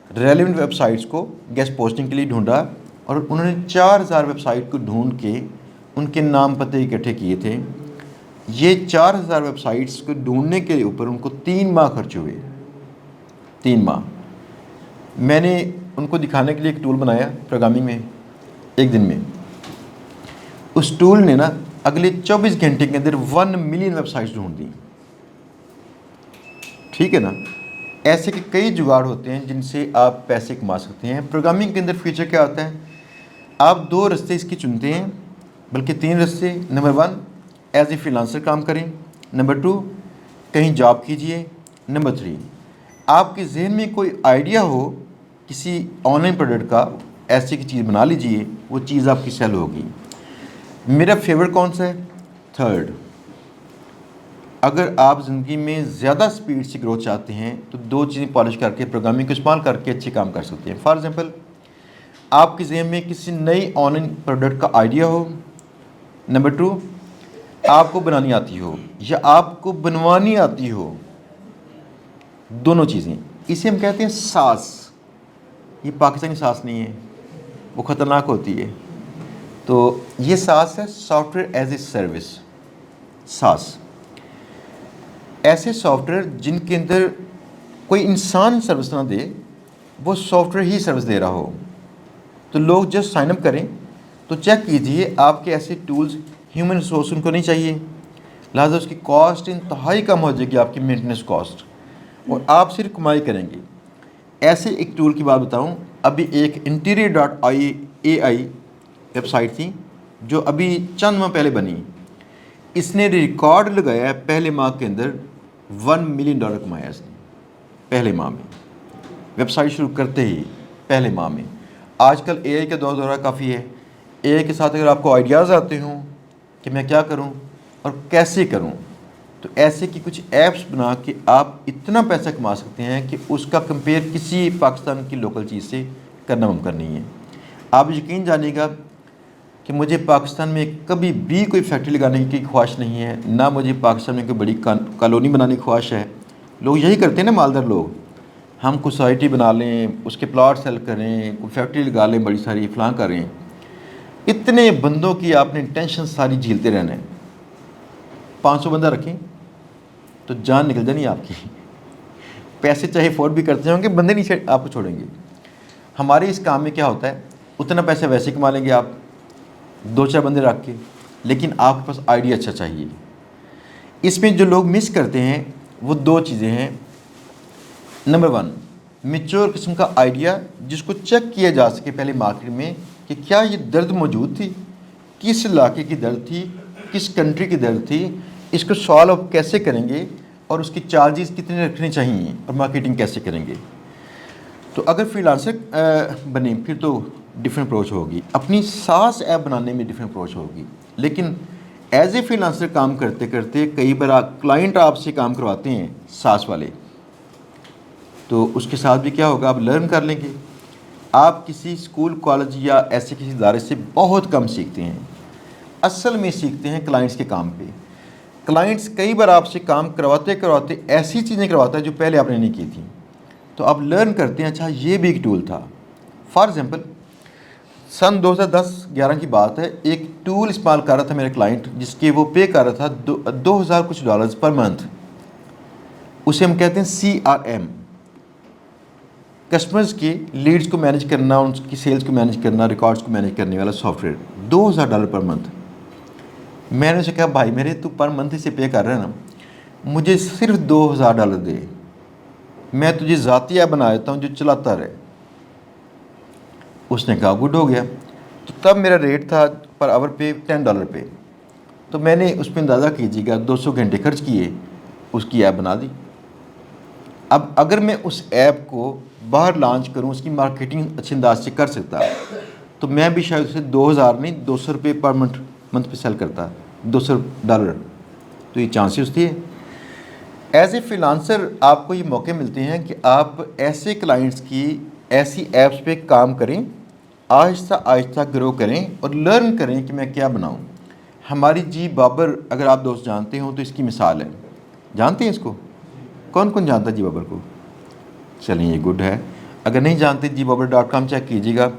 ریلیونٹ ویب سائٹس کو گیسٹ پوسٹنگ کے لیے ڈھونڈا، اور انہوں نے 4000 ویب سائٹ کو ڈھونڈ کے ان کے نام پتے اکٹھے کیے تھے. یہ 4000 ویب سائٹس کو ڈھونڈنے کے اوپر ان کو 3 ماہ خرچ ہوئے. 3 ماہ. میں نے ان کو دکھانے کے لیے ایک ٹول بنایا پروگرامنگ میں 1 دن میں. اس ٹول نے نا اگلے 24 گھنٹے کے اندر 1 ملین ویب سائٹس ڈھونڈ دیں. ٹھیک ہے نا. ایسے کہ کئی جگاڑ ہوتے ہیں جن سے آپ پیسے کما سکتے ہیں. پروگرامنگ کے اندر فیچر کیا آتا ہے، آپ 2 رستے اس کی چنتے ہیں، بلکہ 3 رستے. نمبر 1 ایز اے فریلانسر کام کریں. نمبر 2 کہیں جاب کیجئے. نمبر 3 آپ کے ذہن میں کوئی آئیڈیا ہو کسی آن لائن پروڈکٹ کا، ایسی کی چیز بنا لیجئے، وہ چیز آپ کی سیل ہوگی. میرا فیورٹ کون سا ہے؟ 3rd. اگر آپ زندگی میں زیادہ سپیڈ سے گروتھ چاہتے ہیں تو دو چیزیں پالش کر کے پروگرامنگ کو استعمال کر کے اچھے کام کر سکتے ہیں. فار ایگزامپل آپ کے ذہن میں کسی نئی آن لائن پروڈکٹ کا آئیڈیا ہو. نمبر 2 آپ کو بنانی آتی ہو یا آپ کو بنوانی آتی ہو. دونوں چیزیں, اسے ہم کہتے ہیں ساس. یہ پاکستانی ساس نہیں ہے, وہ خطرناک ہوتی ہے. تو یہ ساس ہے soft where as a service. ساس ایسے سافٹ ویئر جن کے اندر کوئی انسان سروس نہ دے, وہ سافٹ ویئر ہی سروس دے رہا ہو. تو لوگ جسٹ سائن اپ کریں تو چیک کیجئے آپ کے ایسے ٹولز ہیومن ریسورس ان کو نہیں چاہیے, لہٰذا اس کی کاسٹ انتہائی کم ہو جائے گی, آپ کی مینٹیننس کاسٹ, اور آپ صرف کمائی کریں گے. ایسے ایک ٹول کی بات بتاؤں, ابھی ایک interior.ai ویب سائٹ تھی جو ابھی چند ماہ پہلے بنی. اس نے ریکارڈ لگایا ہے پہلے ماہ کے اندر $1 ملین کمایا اس نے پہلے ماہ میں, ویب سائٹ شروع کرتے ہی پہلے ماہ میں. آج کل اے آئی کا دورہ کافی ہے. اے آئی کے ساتھ اگر آپ کو آئیڈیاز آتے ہوں کہ میں کیا کروں اور کیسے کروں, تو ایسے کی کچھ ایپس بنا کے آپ اتنا پیسہ کما سکتے ہیں کہ اس کا کمپیئر کسی پاکستان کی لوکل چیز سے کرنا ممکن نہیں ہے. آپ یقین جانیے گا کہ مجھے پاکستان میں کبھی بھی کوئی فیکٹری لگانے کی خواہش نہیں ہے, نہ مجھے پاکستان میں کوئی بڑی کالونی بنانے کی خواہش ہے. لوگ یہی کرتے ہیں نا, مالدار لوگ, ہم کوئی سوسائٹی بنا لیں, اس کے پلاٹ سیل کریں, کوئی فیکٹری لگا لیں بڑی ساری, فلاں کریں. اتنے بندوں کی آپ نے ٹینشن ساری جھیلتے رہنا ہے. 500 بندہ رکھیں تو جان نکل جانی آپ کی. پیسے چاہے افورڈ بھی کرتے ہوں گے, بندے نہیں آپ کو چھوڑیں گے. ہمارے اس کام میں کیا ہوتا ہے, اتنا پیسہ ویسے کما لیں گے آپ 2-4 بندے رکھ کے, لیکن آپ کے پاس آئیڈیا اچھا چاہیے. اس میں جو لوگ مس کرتے ہیں وہ 2 چیزیں ہیں. نمبر 1 میچور قسم کا آئیڈیا جس کو چیک کیا جا سکے پہلے مارکیٹ میں کہ کیا یہ درد موجود تھی, کس علاقے کی درد تھی, کس کنٹری کی درد تھی, اس کو سالو اپ کیسے کریں گے, اور اس کی چارجز کتنے رکھنے چاہیے, اور مارکیٹنگ کیسے کریں گے. تو اگر فری لانسر بنے پھر تو ڈفرینٹ اپروچ ہوگی. اپنی ساس ایپ بنانے میں ڈفرینٹ اپروچ ہوگی. لیکن ایز اے فری لانسر کام کرتے کرتے کئی بار کلائنٹ آپ سے کام کرواتے ہیں ساس والے, تو اس کے ساتھ بھی کیا ہوگا, آپ لرن کر لیں گے. آپ کسی اسکول کالج یا ایسے کسی ادارے سے بہت کم سیکھتے ہیں, اصل میں سیکھتے ہیں کلائنٹس کے کام پہ. کلائنٹس کئی بار آپ سے کام کرواتے کرواتے ایسی چیزیں کرواتا ہے جو پہلے آپ نے نہیں کی تھیں, تو آپ لرن کرتے ہیں اچھا یہ بھی ایک ٹول تھا. فار ایگزامپل سن 2010-11 کی بات ہے, ایک ٹول استعمال کر رہا تھا میرا کلائنٹ جس کے وہ پے کر رہا تھا $2000 کچھ پر منتھ. اسے ہم کہتے ہیں CRM, کسٹمرز کے لیڈز کو مینیج کرنا, ان کی سیلز کو مینیج کرنا, ریکارڈز کو مینیج کرنے والا سافٹ ویئر. $2000 per month. میں نے اسے کہا بھائی میرے تو پر منتھ سے پے کر رہے ہیں نا, مجھے صرف $2000 دے, میں تجھے ذاتی ایپ بنا دیتا ہوں جو چلاتا رہے. اس نے کہا گڈ ہو گیا. تو تب میرا ریٹ تھا پر آور پہ $10 پہ. تو میں نے اس پہ اندازہ کیجیے گا 200 گھنٹے خرچ کیے, اس کی ایپ بنا دی. اب اگر میں اس ایپ کو باہر لانچ کروں, اس کی مارکیٹنگ اچھے انداز سے کر سکتا, تو میں بھی شاید اسے 2000 نہیں $200 پر منتھ پہ سیل کرتا, $200. تو یہ چانسز تھے. ایز اے فری لانسر آپ کو یہ موقع ملتے ہیں کہ آپ ایسے کلائنٹس کی ایسی ایپس پہ کام کریں, آہستہ آہستہ گرو کریں اور لرن کریں کہ میں کیا بناؤں. ہماری جی بابر اگر آپ دوست جانتے ہوں تو اس کی مثال ہے. جانتے ہیں اس کو؟ کون کون جانتا ہے جی بابر کو؟ چلیں یہ گڈ ہے. اگر نہیں جانتے GBabber.com چیک کیجیے گا.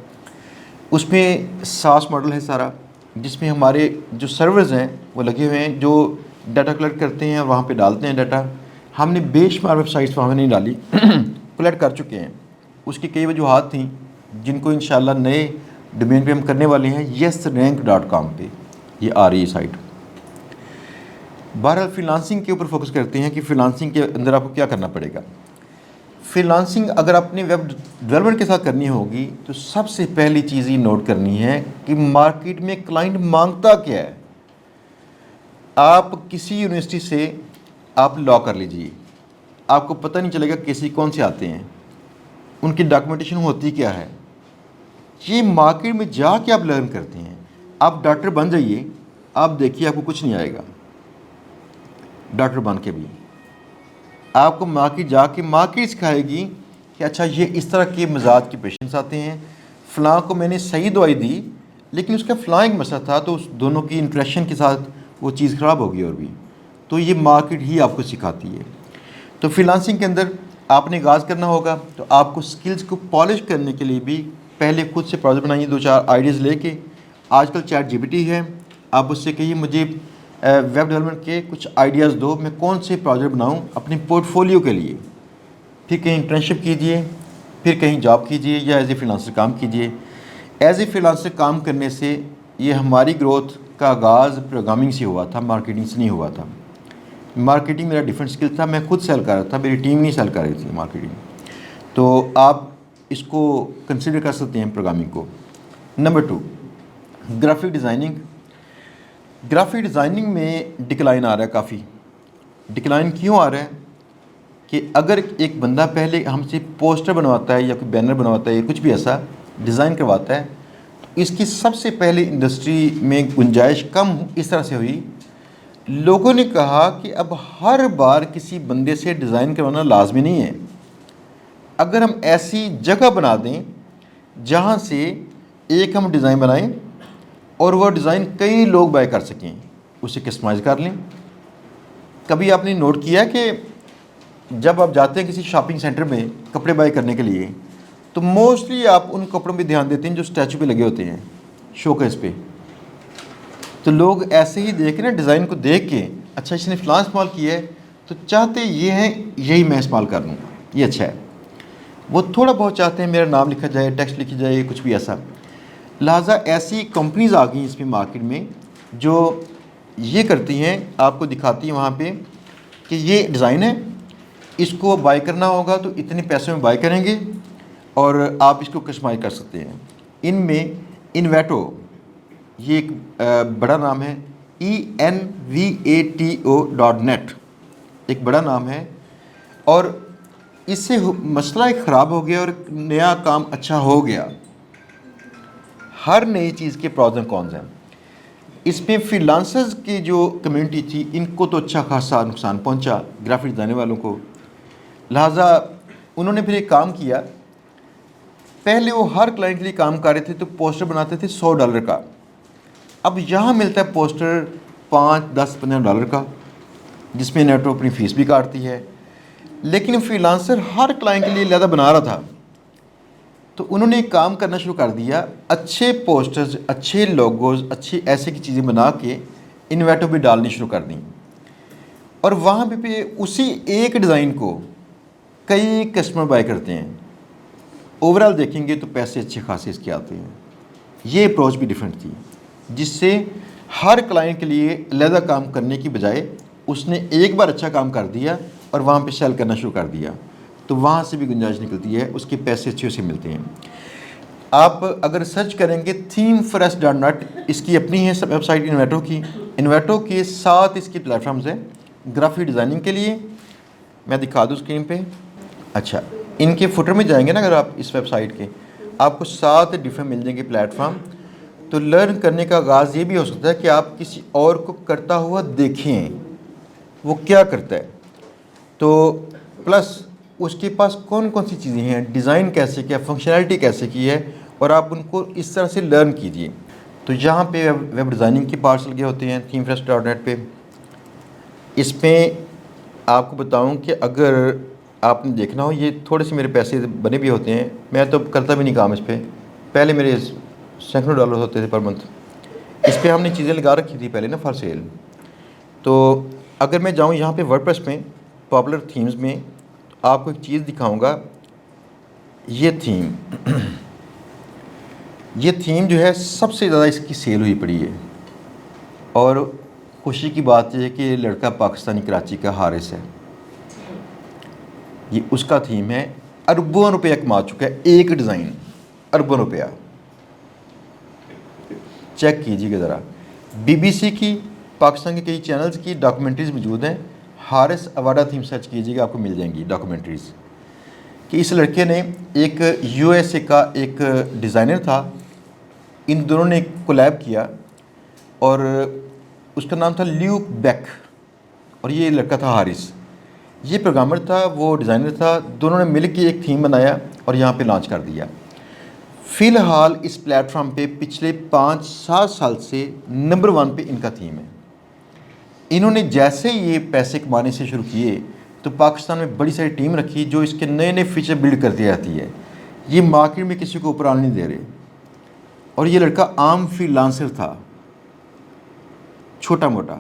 اس میں SaaS ماڈل ہے سارا, جس میں ہمارے جو سرورز ہیں وہ لگے ہوئے ہیں جو ڈیٹا کلیکٹ کرتے ہیں اور وہاں پہ ڈالتے ہیں ڈیٹا. ہم نے بے شمار ویب سائٹس وہاں نہیں ڈالی, کلیکٹ کر چکے ہیں. اس کی کئی وجوہات تھیں جن کو انشاءاللہ نئے ڈومین پہ ہم کرنے والے ہیں. YesRank.com پہ یہ آ رہی ہے سائٹ. بہرحال فری لانسنگ کے اوپر فوکس کرتے ہیں کہ فری لانسنگ کے اندر آپ کو کیا کرنا پڑے گا. فری لانسنگ اگر اپنے ویب ڈیولپمنٹ کے ساتھ کرنی ہوگی تو سب سے پہلی چیز یہ نوٹ کرنی ہے کہ مارکیٹ میں کلائنٹ مانگتا کیا ہے. آپ کسی یونیورسٹی سے آپ لا کر لیجئے, آپ کو پتہ نہیں چلے گا کیسی کون سے آتے ہیں, ان کی ڈاکومنٹیشن ہوتی کیا ہے. یہ مارکیٹ میں جا کے آپ لرن کرتے ہیں. آپ ڈاکٹر بن جائیے, آپ دیکھیے آپ کو کچھ نہیں آئے گا. ڈاکٹر بن کے بھی آپ کو مارکیٹ جا کے مارکیٹ سکھائے گی کہ اچھا یہ اس طرح کے مزاج کے پیشنٹس آتے ہیں، فلاں کو میں نے صحیح دوائی دی لیکن اس کا فلاں ایک مسئلہ تھا، تو اس دونوں کی انٹریکشن کے ساتھ وہ چیز خراب ہوگی اور بھی، تو یہ مارکیٹ ہی آپ کو سکھاتی ہے۔ تو فری لانسنگ کے اندر آپ نے آغاز کرنا ہوگا، تو آپ کو سکلز کو پالش کرنے کے لیے بھی پہلے خود سے پروجیکٹ بنائیے، 2-4 آئیڈیاز لے کے۔ آج کل چیٹ جی پی ٹی ہے، آپ اس سے کہیے مجھے ویب ڈیولپمنٹ کے کچھ آئیڈیاز دو، میں کون سے پروجیکٹ بناؤں اپنے پورٹ فولیو کے لیے، پھر کہیں انٹرنشپ کیجیے، پھر کہیں جاب کیجیے یا ایز اے فری لانسر کام کیجیے۔ ایز اے فری لانسر کام کرنے سے یہ ہماری گروتھ کا آغاز پروگرامنگ سے ہوا تھا، مارکیٹنگ سے نہیں ہوا تھا۔ مارکیٹنگ میرا ڈیفرنٹ اسکل تھا، میں خود سیل کر رہا تھا، میری ٹیم نہیں سیل کر رہی تھی مارکیٹنگ۔ تو آپ اس کو کنسیڈر کر سکتے ہیں پروگرامنگ کو۔ Number 2، graphic designing. Graphic designing میں ڈکلائن آ رہا ہے، کافی ڈکلائن کیوں آ رہا ہے کہ اگر ایک بندہ پہلے ہم سے پوسٹر بنواتا ہے یا کوئی بینر بنواتا ہے یا کچھ بھی ایسا ڈیزائن کرواتا ہے، تو اس کی سب سے پہلے انڈسٹری میں گنجائش کم اس طرح سے ہوئی، لوگوں نے کہا کہ اب ہر بار کسی بندے سے ڈیزائن کروانا لازمی نہیں ہے، اگر ہم ایسی جگہ بنا دیں جہاں سے ایک ہم ڈیزائن بنائیں اور وہ ڈیزائن کئی لوگ بائی کر سکیں، اسے کسٹمائز کر لیں۔ کبھی آپ نے نوٹ کیا کہ جب آپ جاتے ہیں کسی شاپنگ سینٹر میں کپڑے بائی کرنے کے لیے، تو موسٹلی آپ ان کپڑوں پہ دھیان دیتے ہیں جو اسٹیچو پہ لگے ہوتے ہیں، شوکیس پہ۔ تو لوگ ایسے ہی دیکھ کے نا، ڈیزائن کو دیکھ کے اچھا اس نے فلاں استعمال کیا ہے تو چاہتے یہ ہیں یہی میں استعمال کر لوں، یہ اچھا ہے۔ وہ تھوڑا بہت چاہتے ہیں میرا نام لکھا جائے، ٹیکسٹ لکھی جائے، کچھ بھی ایسا۔ لہٰذا ایسی کمپنیز آ گئیں اس میں مارکیٹ میں جو یہ کرتی ہیں، آپ کو دکھاتی ہیں وہاں پہ کہ یہ ڈیزائن ہے، اس کو بائی کرنا ہوگا تو اتنے پیسوں میں بائی کریں گے اور آپ اس کو کسٹمائز کر سکتے ہیں۔ ان میں انویٹو، یہ ایک بڑا نام ہے، ENVATO.net ایک بڑا نام ہے، اور اس سے مسئلہ ایک خراب ہو گیا اور نیا کام اچھا ہو گیا۔ ہر نئی چیز کے پروز اینڈ کونز ہیں۔ اس میں فری لانسرز کی جو کمیونٹی تھی ان کو تو اچھا خاصا نقصان پہنچا، گرافک ڈیزائنر والوں کو۔ لہٰذا انہوں نے پھر ایک کام کیا، پہلے وہ ہر کلائنٹ کے لیے کام کر رہے تھے تو پوسٹر بناتے تھے $100 کا، اب یہاں ملتا ہے پوسٹر $5, $10, $15 کا، جس میں نیٹو اپنی فیس بھی کاٹتی ہے، لیکن فری لانسر ہر کلائنٹ کے لیے علیحدہ بنا رہا تھا۔ تو انہوں نے ایک کام کرنا شروع کر دیا، اچھے پوسٹرز، اچھے لوگوز، اچھی ایسے کی چیزیں بنا کے انویٹو بھی ڈالنی شروع کر دیں، اور وہاں پہ اسی ایک ڈیزائن کو کئی کسٹمر بائی کرتے ہیں۔ اوورال دیکھیں گے تو پیسے اچھے خاصے اس کے آتے ہیں۔ یہ اپروچ بھی ڈیفرنٹ تھی، جس سے ہر کلائنٹ کے لیے علیحدہ کام کرنے کی بجائے اس نے ایک بار اچھا کام کر دیا اور وہاں پہ سیل کرنا شروع کر دیا، تو وہاں سے بھی گنجائش نکلتی ہے، اس کے پیسے اچھے سے ملتے ہیں۔ آپ اگر سرچ کریں گے ThemeForest.net، اس کی اپنی ہے ویب سائٹ انویٹو کی، انویٹو کے 7 اس کی پلیٹفارمز ہیں گرافک ڈیزائننگ کے لیے۔ میں دکھا دوں اسکرین پہ۔ اچھا، ان کے فوٹر میں جائیں گے نا اگر آپ اس ویب سائٹ کے، آپ کو 7 ڈفرینٹ مل جائیں گے پلیٹفارم۔ تو لرن کرنے کا آغاز یہ بھی ہو سکتا ہے کہ آپ کسی اور کو کرتا ہوا دیکھیں وہ کیا کرتا ہے، تو پلس اس کے پاس کون کون سی چیزیں ہیں، ڈیزائن کیسے کیا، فنکشنالٹی کیسے کی ہے، اور آپ ان کو اس طرح سے لرن کیجئے۔ تو یہاں پہ ویب ڈیزائننگ کے پارٹس لگے ہوتے ہیں ThemeForest.net پہ۔ اس میں آپ کو بتاؤں کہ اگر آپ نے دیکھنا ہو، یہ تھوڑے سے میرے پیسے بنے بھی ہوتے ہیں، میں تو کرتا بھی نہیں کام اس پہ، پہلے میرے سینکڑوں ڈالر ہوتے تھے پر منتھ۔ اس پہ ہم نے چیزیں لگا رکھی تھی پہلے نا فار سیل۔ تو اگر میں جاؤں یہاں پہ ورڈپریس میں پاپولر تھیمز میں، آپ کو ایک چیز دکھاؤں گا، یہ تھیم جو ہے سب سے زیادہ اس کی سیل ہوئی پڑی ہے، اور خوشی کی بات یہ ہے کہ یہ لڑکا پاکستانی کراچی کا حارث ہے، یہ اس کا تھیم ہے، اربوں روپیہ کما چکا ہے ایک ڈیزائن، اربوں روپیہ۔ چیک کیجیے گا ذرا، BBC کی، پاکستان کے کئی چینلز کی ڈاکومنٹریز موجود ہیں، حارث اواڈا تھیم سرچ کیجیے گا، آپ کو مل جائیں گی ڈاکومنٹریز، کہ اس لڑکے نے ایک USA کا ایک ڈیزائنر تھا، ان دونوں نے ایک کولیب کیا، اور اس کا نام تھا لیوک بیک، اور یہ لڑکا تھا حارث. یہ پروگرامر تھا, وہ ڈیزائنر تھا. دونوں نے مل کے ایک تھیم بنایا اور یہاں پہ لانچ کر دیا. فی الحال اس پلیٹ فارم پہ پچھلے 5-7 سال سے نمبر 1 پہ ان کا تھیم ہے. انہوں نے جیسے یہ پیسے کمانے سے شروع کیے تو پاکستان میں بڑی ساری ٹیم رکھی جو اس کے نئے نئے فیچر بلڈ کرتی رہتی ہے. یہ مارکیٹ میں کسی کو اوپر آنے نہیں دے رہے. اور یہ لڑکا عام فری لانسر تھا, چھوٹا موٹا,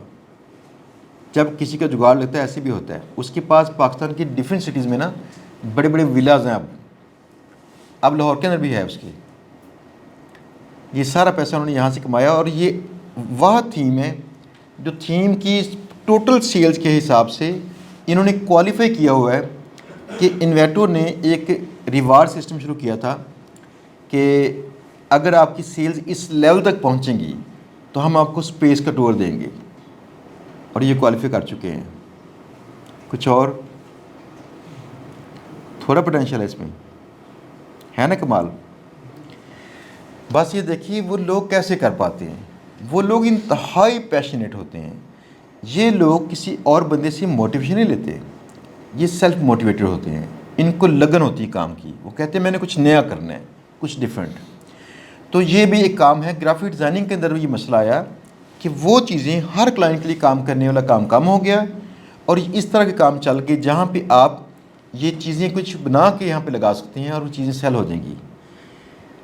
جب کسی کا جگاڑ لگتا ہے ایسے بھی ہوتا ہے. اس کے پاس پاکستان کی ڈفرینٹ سٹیز میں نا بڑے بڑے ولاز ہیں. اب لاہور کے اندر بھی ہے اس کی. یہ سارا پیسہ انہوں نے یہاں سے کمایا. اور یہ وہ تھیم ہے جو تھیم کی ٹوٹل سیلز کے حساب سے انہوں نے کوالیفائی کیا ہوا ہے کہ انویٹور نے ایک ریوارڈ سسٹم شروع کیا تھا کہ اگر آپ کی سیلز اس لیول تک پہنچیں گی تو ہم آپ کو اسپیس کا ٹور دیں گے. اور یہ کوالیفائی کر چکے ہیں. کچھ اور تھوڑا پوٹینشیل ہے اس میں, ہے نا کمال. بس یہ دیکھیے وہ لوگ کیسے کر پاتے ہیں. وہ لوگ انتہائی پیشنیٹ ہوتے ہیں. یہ لوگ کسی اور بندے سے موٹیویشن نہیں لیتے, یہ سیلف موٹیویٹر ہوتے ہیں. ان کو لگن ہوتی ہے کام کی. وہ کہتے ہیں میں نے کچھ نیا کرنا ہے, کچھ ڈیفرنٹ. تو یہ بھی ایک کام ہے. گرافک ڈیزائننگ کے اندر یہ مسئلہ آیا کہ وہ چیزیں ہر کلائنٹ کے لیے کام کرنے والا کام کم ہو گیا, اور اس طرح کے کام چل کے جہاں پہ آپ یہ چیزیں کچھ بنا کے یہاں پہ لگا سکتے ہیں اور وہ چیزیں سیل ہو جائیں گی.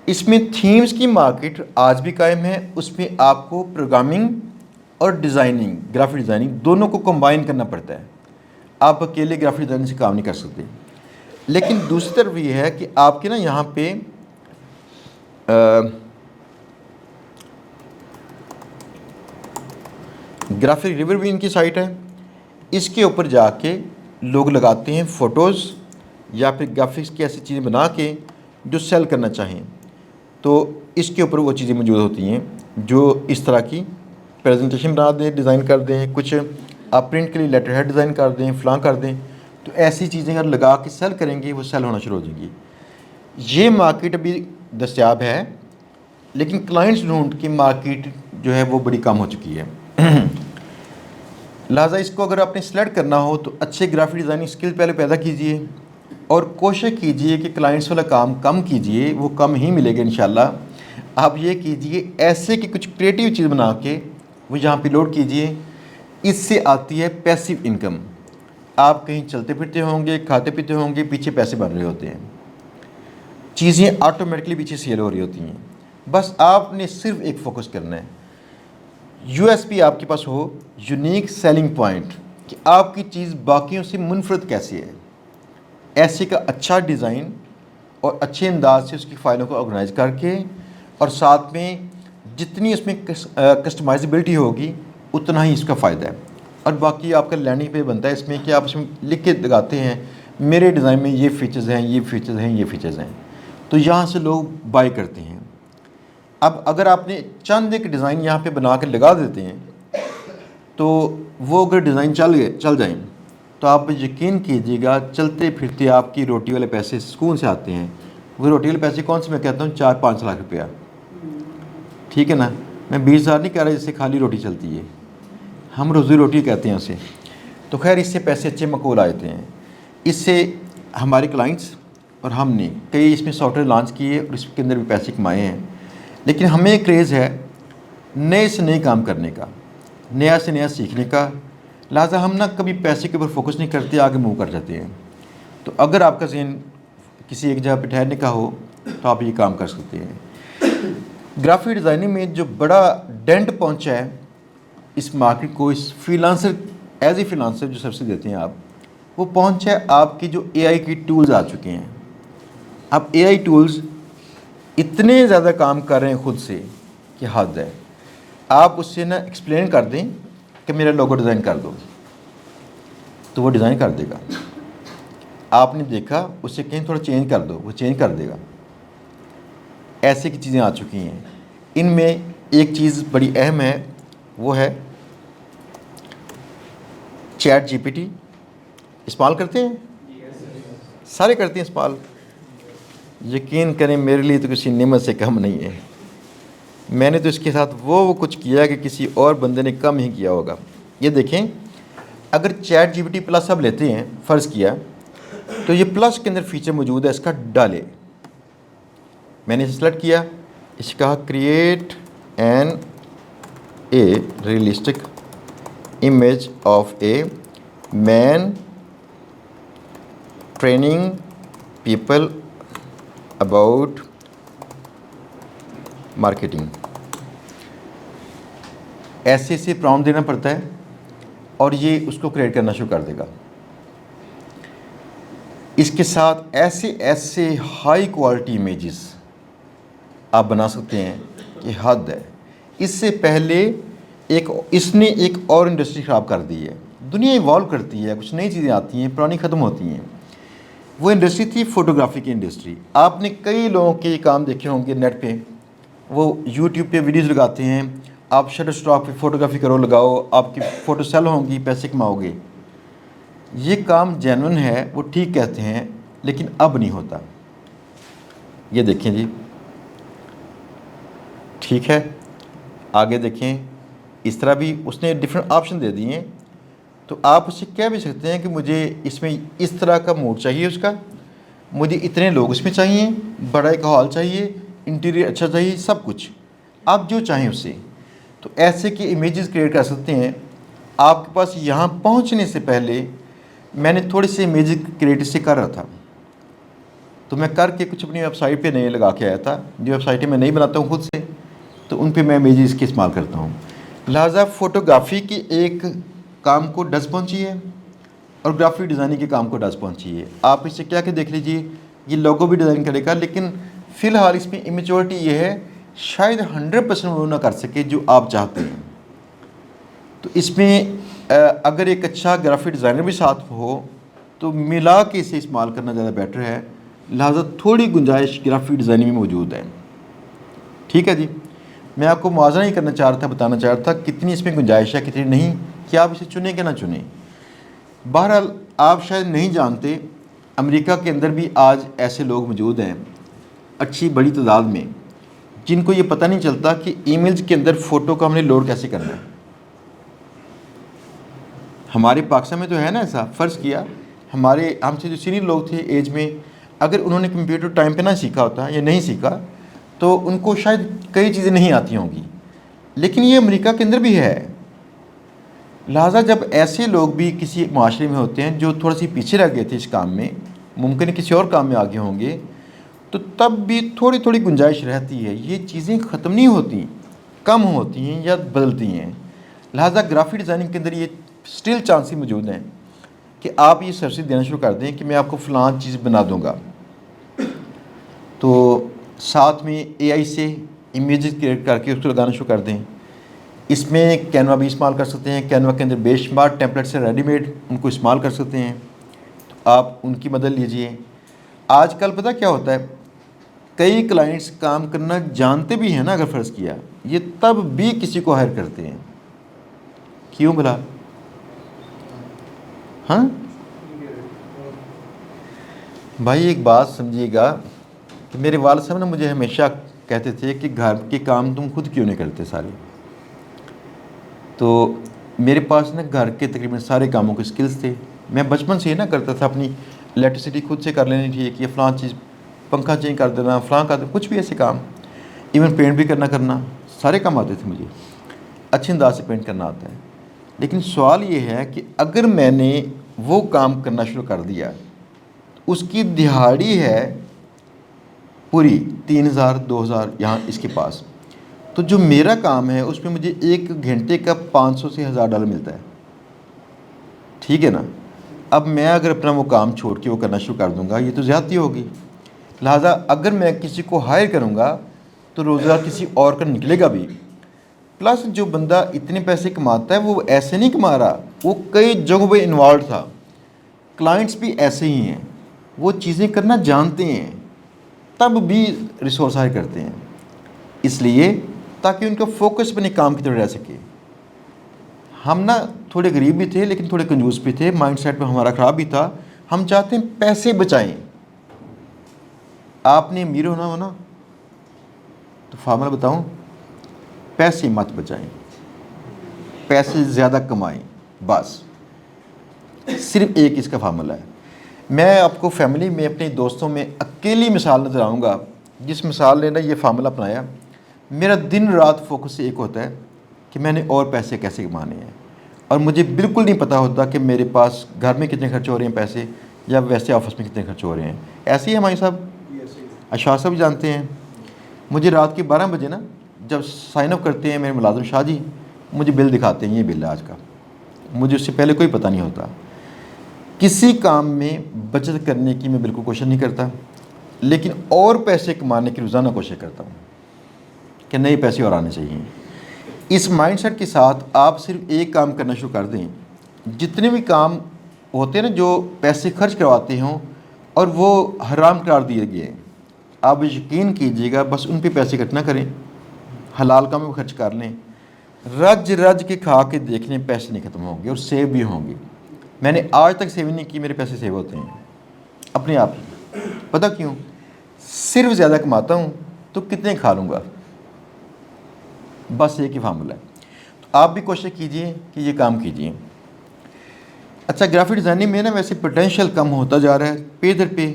اس میں تھیمز کی مارکیٹ آج بھی قائم ہے. اس میں آپ کو پروگرامنگ اور ڈیزائننگ, گرافک ڈیزائننگ دونوں کو کمبائن کرنا پڑتا ہے. آپ اکیلے گرافک ڈیزائننگ سے کام نہیں کر سکتے. لیکن دوسری طرف یہ ہے کہ آپ کے نا یہاں پہ گرافک ریور بھی ان کی سائٹ ہے. اس کے اوپر جا کے لوگ لگاتے ہیں فوٹوز یا پھر گرافکس کی ایسی چیزیں بنا کے جو سیل کرنا چاہیں. تو اس کے اوپر وہ چیزیں موجود ہوتی ہیں جو اس طرح کی پریزنٹیشن بنا دیں, ڈیزائن کر دیں, کچھ آپ پرنٹ کے لیے لیٹر ہیڈ ڈیزائن کر دیں, فلاں کر دیں. تو ایسی چیزیں اگر لگا کے سیل کریں گے وہ سیل ہونا شروع ہو جائیں گی. یہ مارکیٹ ابھی دستیاب ہے, لیکن کلائنٹس ڈھونڈ کی مارکیٹ جو ہے وہ بڑی کم ہو چکی ہے. لہٰذا اس کو اگر آپ نے سلیکٹ کرنا ہو تو اچھے گرافک ڈیزائننگ اسکل پہلے پیدا کیجئے اور کوشش کیجئے کہ کلائنٹس والا کام کم کیجئے. وہ کم ہی ملے گا انشاءاللہ. آپ یہ کیجئے ایسے کہ کچھ کریٹیو چیز بنا کے وہ یہاں پہ لوڈ کیجئے. اس سے آتی ہے پیسیو انکم. آپ کہیں چلتے پھرتے ہوں گے, کھاتے پیتے ہوں گے, پیچھے پیسے بن رہے ہوتے ہیں, چیزیں آٹومیٹکلی پیچھے سیل ہو رہی ہوتی ہیں. بس آپ نے صرف ایک فوکس کرنا ہے. یو ایس پی آپ کے پاس ہو, یونیک سیلنگ پوائنٹ, کہ آپ کی چیز باقیوں سے منفرد کیسی ہے. ایسے کا اچھا ڈیزائن اور اچھے انداز سے اس کی فائلوں کو آرگنائز کر کے, اور ساتھ میں جتنی اس میں کسٹمائزیبلٹی ہوگی اتنا ہی اس کا فائدہ ہے. اور باقی آپ کا لینڈنگ پہ بنتا ہے اس میں کہ آپ اس میں لکھ کے لگاتے ہیں میرے ڈیزائن میں یہ فیچرز ہیں, یہ فیچرز ہیں, یہ فیچرز ہیں. تو یہاں سے لوگ بائی کرتے ہیں. اب اگر آپ نے چند ایک ڈیزائن یہاں پہ بنا کے لگا دیتے ہیں تو وہ اگر ڈیزائن چل جائیں تو آپ یقین کیجیے گا چلتے پھرتے آپ کی روٹی والے پیسے سکون سے آتے ہیں. وہ روٹی والے پیسے کون سے میں کہتا ہوں 4-5 لاکھ روپیہ, ٹھیک ہے نا. میں 20,000 نہیں کہہ رہا جس سے خالی روٹی چلتی ہے, ہم روزی روٹی کہتے ہیں اسے. تو خیر اس سے پیسے اچھے مقبول آتے ہیں. اس سے ہمارے کلائنٹس اور ہم نے کئی اس میں سافٹ ویئر لانچ کیے اور اس کے اندر بھی پیسے کمائے ہیں. لیکن ہمیں ایک کریز ہے نئے سے نئے کام کرنے کا, نیا سے نیا سیکھنے کا. لہٰذا ہم نہ کبھی پیسے کے اوپر فوکس نہیں کرتے, آگے موو کر جاتے ہیں. تو اگر آپ کا ذہن کسی ایک جگہ پہ ٹھہرنے کا ہو تو آپ یہ کام کر سکتے ہیں. گرافک ڈیزائننگ میں جو بڑا ڈینٹ پہنچا ہے اس مارکیٹ کو, اس freelancer as a freelancer جو سبسڈی دیتے ہیں آپ, وہ پہنچا ہے آپ کی جو اے آئی کی ٹولز آ چکے ہیں. اب اے آئی ٹولز اتنے زیادہ کام کر رہے ہیں خود سے کہ حد ہے. آپ اس سے نہ ایکسپلین کر دیں کہ میرا لوگو ڈیزائن کر دو تو وہ ڈیزائن کر دے گا. آپ نے دیکھا اس سے کہیں تھوڑا چینج کر دو, وہ چینج کر دے گا. ایسے کی چیزیں آ چکی ہیں. ان میں ایک چیز بڑی اہم ہے, وہ ہے چیٹ جی پی ٹی. استعمال کرتے ہیں, سارے کرتے ہیں استعمال. یقین کریں میرے لیے تو کسی نعمت سے کم نہیں ہے. میں نے تو اس کے ساتھ وہ کچھ کیا کہ کسی اور بندے نے کم ہی کیا ہوگا. یہ دیکھیں اگر chat G P T plus آپ لیتے ہیں، فرض کیا تو یہ پلس کے اندر فیچر موجود ہے اس کا ڈالے. میں نے سلیکٹ کیا، اس کا create an a realistic image of a man training people about marketing. ایسے سے پرامپٹ دینا پڑتا ہے اور یہ اس کو کریٹ کرنا شروع کر دے گا. اس کے ساتھ ایسے ہائی کوالٹی امیجز آپ بنا سکتے ہیں کہ حد ہے. اس سے پہلے اس نے ایک اور انڈسٹری خراب کر دی ہے. دنیا ایوالو کرتی ہے، کچھ نئی چیزیں آتی ہیں، پرانی ختم ہوتی ہیں. وہ انڈسٹری تھی فوٹوگرافی کی انڈسٹری. آپ نے کئی لوگوں کے کام دیکھے ہوں گے نیٹ پہ، وہ یوٹیوب پہ ویڈیوز لگاتے ہیں، آپ شٹر اسٹاک پہ فوٹوگرافی کرو، لگاؤ، آپ کی فوٹو سیل ہوں گی، پیسے کماؤ گے. یہ کام جینون ہے، وہ ٹھیک کہتے ہیں، لیکن اب نہیں ہوتا. یہ دیکھیں جی، ٹھیک ہے. آگے دیکھیں، اس طرح بھی اس نے ڈفرینٹ آپشن دے دیے ہیں. تو آپ اسے کہہ بھی سکتے ہیں کہ مجھے اس میں اس طرح کا موڈ چاہیے، اس کا مجھے اتنے لوگ اس میں چاہیے، بڑا ایک ہال چاہیے، انٹیریئر اچھا چاہیے، سب کچھ آپ جو چاہیں اس سے. تو ایسے کہ امیجز کریٹ کر سکتے ہیں. آپ کے پاس یہاں پہنچنے سے پہلے میں نے تھوڑے سے امیجز کریٹ سے کر رہا تھا، تو میں کر کے کچھ اپنی ویب سائٹ پہ نئے لگا کے آیا تھا. جو ویب سائٹیں میں نہیں بناتا ہوں خود سے، تو ان پہ میں امیجز کے استعمال کرتا ہوں. لہٰذا فوٹوگرافی کی ایک کام کو ڈز پہنچی ہے اور گرافک ڈیزائننگ کے کام کو ڈز پہنچی ہے. آپ اس سے کیا کہ دیکھ لیجئے، یہ لوگو بھی ڈیزائن کرے گا، لیکن فی الحال اس میں امیچورٹی یہ ہے شاید 100% وہ نہ کر سکے جو آپ چاہتے ہیں. تو اس میں اگر ایک اچھا گرافک ڈیزائنر بھی ساتھ ہو تو ملا کے اسے استعمال کرنا زیادہ بیٹر ہے. لہٰذا تھوڑی گنجائش گرافک ڈیزائننگ میں موجود ہے. ٹھیک ہے جی، میں آپ کو موازنہ ہی کرنا چاہ رہا تھا، بتانا چاہ رہا تھا کتنی اس میں گنجائش ہے، کتنی نہیں، کہ آپ اسے چنیں کہ نہ چنیں. بہرحال آپ شاید نہیں جانتے، امریکہ کے اندر بھی آج ایسے لوگ موجود ہیں اچھی بڑی تعداد میں، جن کو یہ پتہ نہیں چلتا کہ ای میلز کے اندر فوٹو کو ہم نے لوڈ کیسے کرنا ہے. ہمارے پاکستان میں تو ہے نا ایسا. فرض کیا ہم سے جو سینئر لوگ تھے ایج میں، اگر انہوں نے کمپیوٹر ٹائم پہ نہ سیکھا ہوتا یا نہیں سیکھا تو ان کو شاید کئی چیزیں نہیں آتی ہوں گی. لیکن یہ امریکہ کے اندر بھی ہے. لہٰذا جب ایسے لوگ بھی کسی معاشرے میں ہوتے ہیں جو تھوڑا سی پیچھے رہ گئے تھے اس کام میں، ممکن ہے کسی اور کام میں آگے ہوں گے، تو تب بھی تھوڑی تھوڑی گنجائش رہتی ہے. یہ چیزیں ختم نہیں ہوتی، کم ہوتی ہیں یا بدلتی ہیں. لہٰذا گرافک ڈیزائننگ کے اندر یہ اسٹل چانس ہی موجود ہیں کہ آپ یہ سروس دینا شروع کر دیں کہ میں آپ کو فلاں چیز بنا دوں گا. تو ساتھ میں اے آئی سے امیجز کریٹ کر کے اس کو لگانا شروع کر دیں. اس میں کینوا بھی استعمال کر سکتے ہیں. کینوا کے اندر بے شمار ٹیمپلیٹس سے ریڈی میڈ ان کو استعمال کر سکتے ہیں. تو آپ ان کی مدد لیجئے. آج کل پتہ کیا ہوتا ہے، کئی کلائنٹس کام کرنا جانتے بھی ہیں نا، اگر فرض کیا، یہ تب بھی کسی کو ہائر کرتے ہیں. کیوں بھلا؟ ہاں بھائی، ایک بات سمجھیے گا کہ میرے والد صاحب نے مجھے ہمیشہ کہتے تھے کہ گھر کے کام تم خود کیوں نہیں کرتے سارے. تو میرے پاس نا گھر کے تقریباً سارے کاموں کے سکلز تھے. میں بچپن سے ہی نا کرتا تھا. اپنی الیکٹریسٹی خود سے کر لینی ٹھیک، یہ فلاں چیز پنکھا چینج کر دینا، فلاں کر دینا، کچھ بھی ایسے کام، ایون پینٹ بھی کرنا سارے کام آتے تھے مجھے. اچھے انداز سے پینٹ کرنا آتا ہے. لیکن سوال یہ ہے کہ اگر میں نے وہ کام کرنا شروع کر دیا، اس کی دہاڑی ہے پوری 3000 2000 یہاں اس کے پاس، تو جو میرا کام ہے اس میں مجھے 1 گھنٹے کا $500 سے $1000 ملتا ہے. ٹھیک ہے نا. اب میں اگر اپنا وہ کام چھوڑ کے وہ کرنا شروع کر دوں گا، یہ تو زیادتی ہوگی. لہٰذا اگر میں کسی کو ہائر کروں گا تو روزگار کسی اور کا نکلے گا بھی. پلس جو بندہ اتنے پیسے کماتا ہے وہ ایسے نہیں کما رہا، وہ کئی جگہوں پہ انوالوڈ تھا. کلائنٹس بھی ایسے ہی ہیں، وہ چیزیں کرنا جانتے ہیں تب بھی ریسورس ہائر کرتے ہیں، اس لیے تاکہ ان کا فوکس اپنے کام کی طرف رہ سکے. ہم نا تھوڑے غریب بھی تھے لیکن تھوڑے کنجوس بھی تھے. مائنڈ سیٹ پہ ہمارا خراب بھی تھا. ہم چاہتے ہیں پیسے بچائیں. آپ نے امیر ہونا ہونا تو فارمولا بتاؤں، پیسے مت بچائیں، پیسے زیادہ کمائیں. بس صرف ایک اس کا فارمولہ ہے. میں آپ کو فیملی میں اپنے دوستوں میں اکیلی مثال نظر آؤں گا جس مثال نے نا یہ فارمولہ اپنایا. میرا دن رات فوکس ایک ہوتا ہے کہ میں نے اور پیسے کیسے کمانے ہیں, اور مجھے بالکل نہیں پتہ ہوتا کہ میرے پاس گھر میں کتنے خرچ ہو رہے ہیں پیسے, یا ویسے آفس میں کتنے خرچ ہو رہے ہیں. ایسے ہی ہمارے صاحب اشفاق صاحب جانتے ہیں. مجھے رات کے 12 بجے نا جب سائن اپ کرتے ہیں میرے ملازم شاہ جی, مجھے بل دکھاتے ہیں, یہ بل ہے آج کا. مجھے اس سے پہلے کوئی پتہ نہیں ہوتا. کسی کام میں بچت کرنے کی میں بالکل کوشش نہیں کرتا, لیکن اور پیسے کمانے کی روزانہ کوشش کرتا ہوں کہ نئے پیسے اور آنے چاہیے. اس مائنڈ سیٹ کے ساتھ آپ صرف ایک کام کرنا شروع کر دیں. جتنے بھی کام ہوتے ہیں نا جو پیسے خرچ کرواتے ہوں اور وہ حرام قرار دیے گئے, آپ یقین کیجئے گا بس ان پہ پیسے کٹ نہ کریں, حلال کام میں خرچ کر لیں. رج رج کے کھا کے دیکھنے پیسے نہیں ختم ہوں گے اور سیو بھی ہوں گے. میں نے آج تک سیو نہیں کی, میرے پیسے سیو ہوتے ہیں اپنے آپ ہی. پتہ کیوں؟ صرف زیادہ کماتا ہوں تو کتنے کھا لوں گا, بس ایک ہی فارمولہ ہے. تو آپ بھی کوشش کیجئے کہ یہ کام کیجئے. اچھا, گرافک ڈیزائننگ میں نا ویسے پوٹینشیل کم ہوتا جا رہا ہے پے در پے,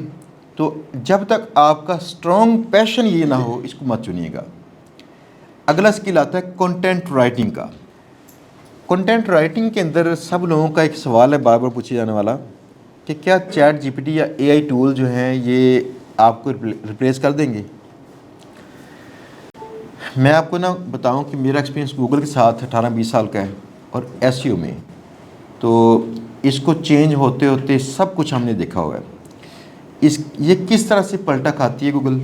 تو جب تک آپ کا اسٹرانگ پیشن یہ نہ ہو اس کو مت چنیے گا. اگلا اسکل آتا ہے کنٹینٹ رائٹنگ کا. کنٹینٹ رائٹنگ کے اندر سب لوگوں کا ایک سوال ہے بار بار پوچھے جانے والا کہ کیا چیٹ جی پی ٹی یا اے آئی ٹول جو ہیں یہ آپ کو ریپلیس کر دیں گے. میں آپ کو نا بتاؤں کہ میرا ایکسپیرینس گوگل کے ساتھ 18-20 سال کا ہے, اور ایس ای او میں تو اس کو چینج ہوتے ہوتے سب کچھ ہم نے دیکھا ہوا ہے. یہ کس طرح سے پلٹا کھاتی ہے گوگل,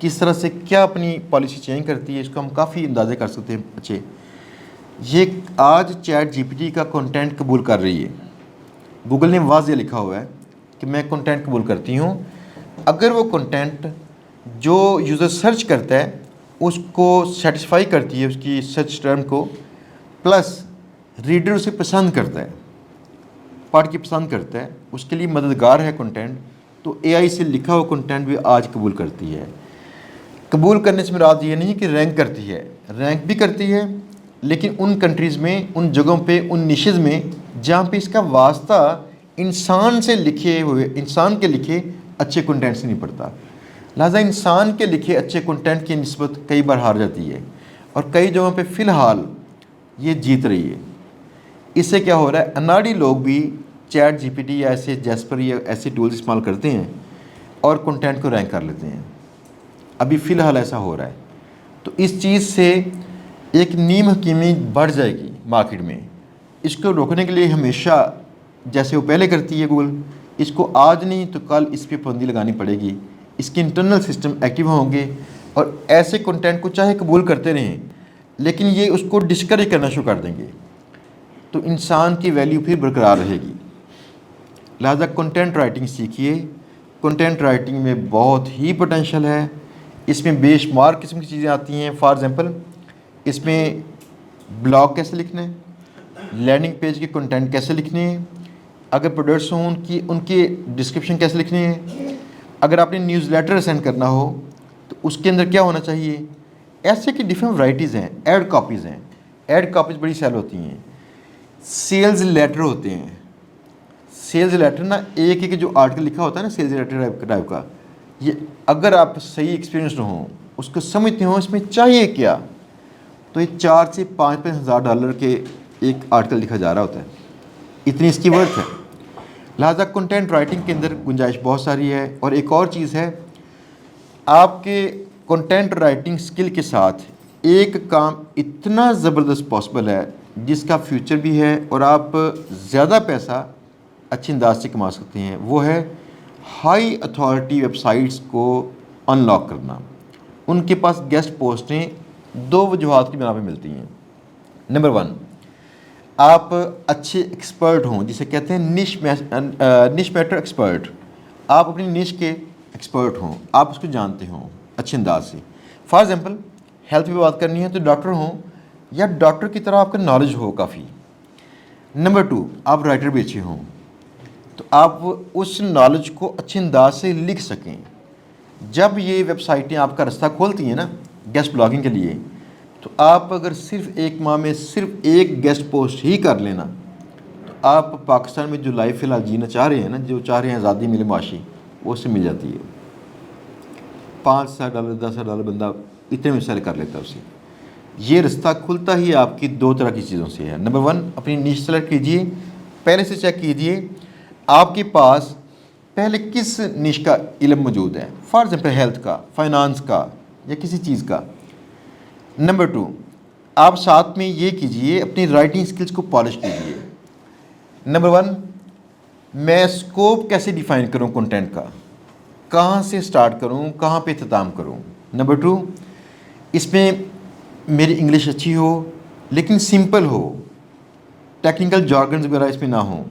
کس طرح سے کیا اپنی پالیسی چینج کرتی ہے, اس کو ہم کافی اندازے کر سکتے ہیں. اچھے, یہ آج چیٹ جی پی ٹی کا کنٹینٹ قبول کر رہی ہے. گوگل نے واضح لکھا ہوا ہے کہ میں کنٹینٹ قبول کرتی ہوں اگر وہ کنٹینٹ جو یوزر سرچ کرتا ہے اس کو سیٹسفائی کرتی ہے, اس کی سرچ ٹرم کو, پلس ریڈر اسے پسند کرتا ہے, پڑھ کے پسند کرتا ہے, اس کے لیے مددگار ہے کنٹینٹ, تو اے آئی سے لکھا ہوا کنٹینٹ بھی آج قبول کرتی ہے. قبول کرنے سے مراد یہ نہیں کہ رینک کرتی ہے, رینک بھی کرتی ہے, لیکن ان کنٹریز میں, ان جگہوں پہ, ان نشز میں جہاں پہ اس کا واسطہ انسان سے لکھے ہوئے, انسان کے لکھے اچھے کنٹینٹ سے نہیں پڑتا. لہٰذا انسان کے لکھے اچھے کنٹینٹ کی نسبت کئی بار ہار جاتی ہے, اور کئی جگہوں پہ فی الحال یہ جیت رہی ہے. اس سے کیا ہو رہا ہے, اناڑی لوگ بھی چیٹ جی پی ٹی یا ایسے جیسپر یا ایسے ٹولز استعمال کرتے ہیں اور کنٹینٹ کو رینک کر لیتے ہیں. ابھی فی الحال ایسا ہو رہا ہے. تو اس چیز سے ایک نیم حکیمی بڑھ جائے گی مارکیٹ میں. اس کو روکنے کے لیے ہمیشہ جیسے وہ پہلے کرتی ہے گوگل, اس کو آج نہیں تو کل اس پہ پابندی لگانی پڑے گی. اس کے انٹرنل سسٹم ایکٹیو ہوں گے اور ایسے کنٹینٹ کو چاہے قبول کرتے رہیں, لیکن یہ اس کو ڈسکریج کرنا شروع کر دیں گے, تو انسان کی ویلیو پھر برقرار رہے گی. لہذا کنٹینٹ رائٹنگ سیکھیے. کنٹینٹ رائٹنگ میں بہت ہی پوٹینشیل ہے. اس میں بے شمار قسم کی چیزیں آتی ہیں. فار ایگزامپل اس میں بلاگ کیسے لکھنا ہے, لینڈنگ پیج کے کنٹینٹ کیسے لکھنے ہیں, اگر پروڈکٹس ہوں ان کی ڈسکرپشن کیسے لکھنے ہیں, اگر آپ نے نیوز لیٹر سینڈ کرنا ہو تو اس کے اندر کیا ہونا چاہیے. ایسے کی ڈفرینٹ ورائٹیز ہیں. ایڈ کاپیز ہیں, ایڈ کاپیز بڑی سیل ہوتی ہیں. سیلز لیٹر ہوتے ہیں. سیلز لیٹر نا ایک جو آرٹیکل لکھا ہوتا ہے نا سیلز لیٹر ٹائپ کا, یہ اگر آپ صحیح ایکسپیرینسڈ ہوں, اس کو سمجھتے ہوں اس میں چاہیے کیا, تو یہ 4 سے 5 ہزار ڈالر کے ایک آرٹیکل لکھا جا رہا ہوتا ہے. اتنی اس کی ورتھ ہے. لہٰذا کنٹینٹ رائٹنگ کے اندر گنجائش بہت ساری ہے. اور ایک اور چیز ہے, آپ کے کنٹینٹ رائٹنگ سکل کے ساتھ ایک کام اتنا زبردست پاسبل ہے جس کا فیوچر بھی ہے اور آپ زیادہ پیسہ اچھے انداز سے کما سکتے ہیں. وہ ہے ہائی اتھارٹی ویب سائٹس کو ان لاک کرنا. ان کے پاس گیسٹ پوسٹیں 2 وجوہات کی بنا پہ ملتی ہیں. نمبر 1, آپ اچھے ایکسپرٹ ہوں, جسے کہتے ہیں نش میٹر ایکسپرٹ. آپ اپنی نش کے ایکسپرٹ ہوں, آپ اس کو جانتے ہوں اچھے انداز سے. فار ایگزامپل ہیلتھ پہ بات کرنی ہے تو ڈاکٹر ہوں, یا ڈاکٹر کی طرح آپ کا نالج ہو کافی. نمبر 2, آپ رائٹر بھی اچھے ہوں, تو آپ اس نالج کو اچھے انداز سے لکھ سکیں. جب یہ ویب سائٹیں آپ کا رستہ کھولتی ہیں نا گیسٹ بلاگنگ کے لیے, تو آپ اگر صرف 1 ماہ میں صرف 1 گیسٹ پوسٹ ہی کر لینا, تو آپ پاکستان میں جو لائف فی الحال جینا چاہ رہے ہیں نا، جو چاہ رہے ہیں آزادی ملے معاشی، وہ اس سے مل جاتی ہے۔ $5,000 $10,000 بندہ اتنے میں سیل کر لیتا ہے اسے۔ یہ رستہ کھلتا ہی آپ کی دو طرح کی چیزوں سے ہے۔ نمبر 1، اپنی نیش سلیکٹ کیجئے، پہلے سے چیک کیجئے آپ کے پاس پہلے کس نیش کا علم موجود ہے، فار ایگزامپل ہیلتھ کا، فائنانس کا، یا کسی چیز کا۔ نمبر 2، آپ ساتھ میں یہ کیجئے اپنی رائٹنگ سکلز کو پالش کیجئے۔ نمبر 1، میں اسکوپ کیسے ڈیفائن کروں کنٹینٹ کا، کہاں سے سٹارٹ کروں، کہاں پہ اختتام کروں۔ نمبر 2، اس میں میری انگلش اچھی ہو لیکن سمپل ہو، ٹیکنیکل جارگنز وغیرہ اس میں نہ ہوں،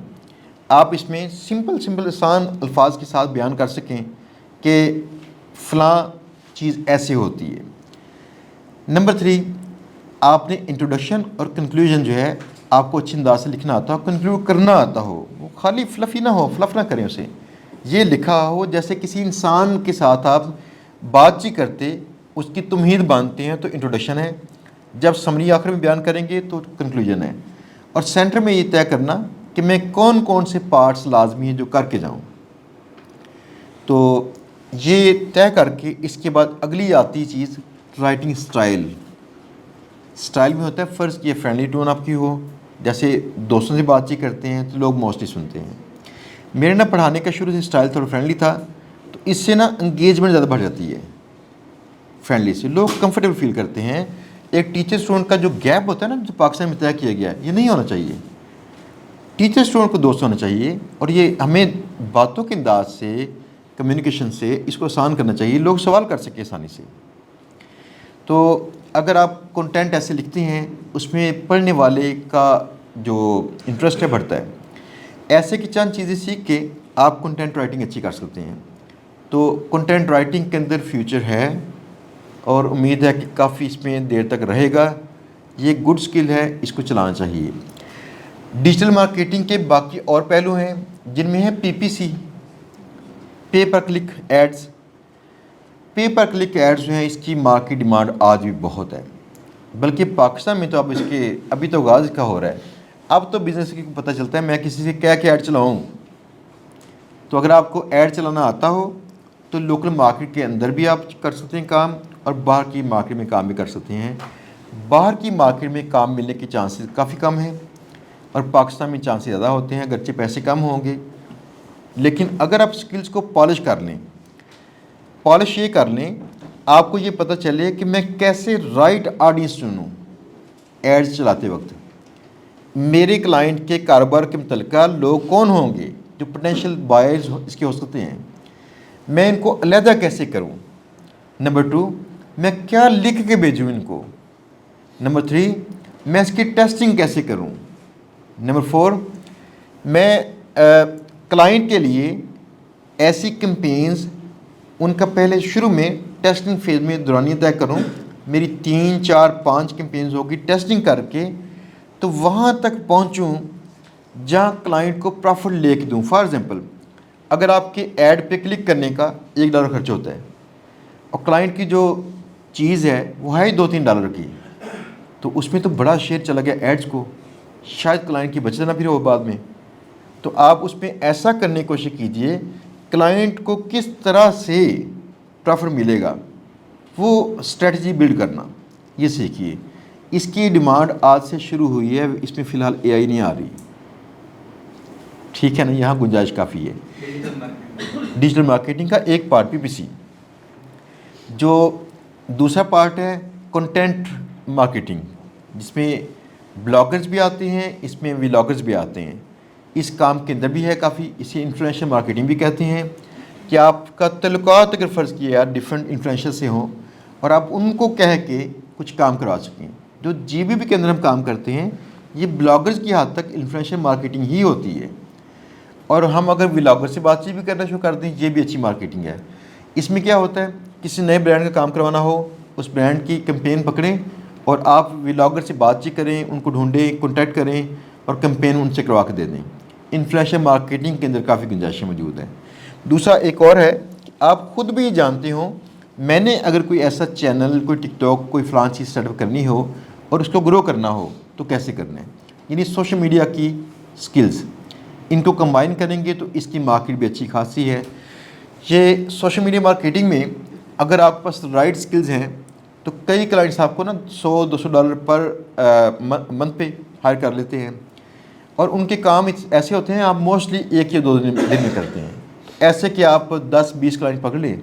آپ اس میں سمپل آسان الفاظ کے ساتھ بیان کر سکیں کہ فلاں چیز ایسے ہوتی ہے۔ نمبر 3، آپ نے انٹروڈکشن اور کنکلوژن جو ہے آپ کو اچھی انداز سے لکھنا آتا ہو، کنکلوڈ کرنا آتا ہو، وہ خالی فلفی نہ ہو، فلف نہ کریں اسے، یہ لکھا ہو جیسے کسی انسان کے ساتھ آپ بات چیت کرتے، اس کی تمہید باندھتے ہیں تو انٹروڈکشن ہے، جب سمری آخر میں بیان کریں گے تو کنکلوژن ہے، اور سینٹر میں یہ طے کرنا کہ میں کون کون سے پارٹس لازمی ہیں جو کر کے جاؤں۔ تو یہ طے کر کے اس کے بعد اگلی آتی چیز رائٹنگ سٹائل میں ہوتا ہے۔ فرض کیا فرینڈلی ٹون آپ کی ہو، جیسے دوستوں سے بات چیت کرتے ہیں تو لوگ موسٹلی سنتے ہیں۔ میرے نا پڑھانے کا شروع سے سٹائل تھوڑا فرینڈلی تھا، تو اس سے نا انگیجمنٹ زیادہ بڑھ جاتی ہے، فرینڈلی سے لوگ کمفرٹیبل فیل کرتے ہیں۔ ایک ٹیچر اسٹوڈنٹ کا جو گیپ ہوتا ہے نا، جو پاکستان میں طے کیا گیا ہے، یہ نہیں ہونا چاہیے۔ ٹیچر اسٹوڈنٹ کو دوست ہونا چاہیے، اور یہ ہمیں باتوں کے انداز سے، کمیونیکیشن سے اس کو آسان کرنا چاہیے، لوگ سوال کر سکیں آسانی سے۔ تو اگر آپ کنٹینٹ ایسے لکھتے ہیں، اس میں پڑھنے والے کا جو انٹرسٹ ہے بڑھتا ہے۔ ایسے کی چند چیزیں سیکھ کے آپ کنٹینٹ رائٹنگ اچھی کر سکتے ہیں۔ تو کنٹینٹ رائٹنگ کے اندر فیوچر ہے، اور امید ہے کہ کافی اس میں دیر تک رہے گا۔ یہ گڈ سکل ہے، اس کو چلانا چاہیے۔ ڈیجیٹل مارکیٹنگ کے باقی اور پہلو ہیں، جن میں ہے PPC، پے پر کلک ایڈز۔ پے پر کلک ایڈز جو ہیں، اس کی مارکیٹ ڈیمانڈ آج بھی بہت ہے، بلکہ پاکستان میں تو اب اس کے ابھی تو آغاز اس کا ہو رہا ہے۔ اب تو بزنس کی پتہ چلتا ہے میں کسی سے کیا ایڈ چلاؤں۔ تو اگر آپ کو ایڈ چلانا آتا ہو تو لوکل مارکیٹ کے اندر بھی آپ کر سکتے ہیں کام، اور باہر کی مارکیٹ میں کام بھی کر سکتے ہیں۔ باہر کی مارکیٹ میں کام ملنے کے چانسز کافی کم ہیں، اور پاکستان میں چانسز زیادہ ہوتے ہیں، اگرچہ پیسے کم ہوں گے۔ لیکن اگر آپ سکلز کو پالش کر لیں، پالش یہ کر لیں، آپ کو یہ پتہ چلے کہ میں کیسے رائٹ آڈینس چنوں ایڈز چلاتے وقت، میرے کلائنٹ کے کاروبار کے متعلقہ لوگ کون ہوں گے جو پوٹینشیل بائرز اس کے ہو سکتے ہیں، میں ان کو علیحدہ کیسے کروں۔ نمبر 2، میں کیا لکھ کے بھیجوں ان کو۔ نمبر 3، میں اس کی ٹیسٹنگ کیسے کروں۔ نمبر 4، میں کلائنٹ کے لیے ایسی کمپینز ان کا پہلے شروع میں ٹیسٹنگ فیز میں دورانیہ طے کروں، میری 3 4 5 کمپینز ہوگی، ٹیسٹنگ کر کے تو وہاں تک پہنچوں جہاں کلائنٹ کو پروفٹ لے کے دوں۔ فار ایگزامپل، اگر آپ کے ایڈ پہ کلک کرنے کا $1 خرچ ہوتا ہے، اور کلائنٹ کی جو چیز ہے وہ ہے $2-3 کی، تو اس میں تو بڑا شیئر چلا گیا ایڈز کو، شاید کلائنٹ کی بچت نہ بھی ہو بعد میں۔ تو آپ اس میں ایسا کرنے کی کوشش کیجئے، کلائنٹ کو کس طرح سے پروفٹ ملے گا، وہ اسٹریٹجی بلڈ کرنا، یہ سیکھیے۔ اس کی ڈیمانڈ آج سے شروع ہوئی ہے، اس میں فی الحال AI نہیں آ رہی، ٹھیک ہے نا، یہاں گنجائش کافی ہے۔ ڈیجیٹل مارکیٹنگ کا ایک پارٹ PPC، جو دوسرا پارٹ ہے کنٹینٹ مارکیٹنگ، جس میں بلاگرز بھی آتے ہیں، اس میں ولاگرز بھی آتے ہیں۔ اس کام کے اندر بھی ہے کافی، اسے انفلوئنشل مارکیٹنگ بھی کہتے ہیں، کہ آپ کا تعلقات اگر فرض کیا یار ڈفرینٹ انفلوئنشل سے ہوں، اور آپ ان کو کہہ کے کچھ کام کروا سکیں۔ جو GBB کے اندر ہم کام کرتے ہیں، یہ بلاگرز کی حد تک انفلوئنشل مارکیٹنگ ہی ہوتی ہے، اور ہم اگر ولاگر سے بات چیت بھی کرنا شروع کر دیں، یہ بھی اچھی مارکیٹنگ ہے۔ اس میں کیا ہوتا ہے، کسی نئے برانڈ کا کام کروانا ہو، اس برانڈ کی کمپین پکڑیں اور آپ ولاگر سے بات چیت کریں، ان کو ڈھونڈیں، کنٹیکٹ کریں، اور کمپین ان سے کروا کے دے دیں۔ انفلوئنشل مارکیٹنگ کے اندر کافی گنجائشیں موجود ہیں۔ دوسرا ایک اور ہے کہ آپ خود بھی جانتے ہوں، میں نے اگر کوئی ایسا چینل، کوئی ٹک ٹاک، کوئی فلان چیز سیٹ اپ کرنی ہو اور اس کو گرو کرنا ہو تو کیسے کرنا ہے، یعنی سوشل میڈیا کی سکلز، ان کو کمبائن کریں گے تو اس کی مارکیٹ بھی اچھی خاصی ہے۔ یہ سوشل میڈیا مارکیٹنگ میں اگر آپ کے پاس رائٹ سکلز ہیں تو کئی کلائنٹس آپ کو نا $100-200 پر منتھ پہ ہائر کر لیتے ہیں، اور ان کے کام ایسے ہوتے ہیں آپ موسٹلی 1 یا 2 دن میں کرتے ہیں۔ ایسے کہ آپ 10-20 کلائنٹ پکڑ لیں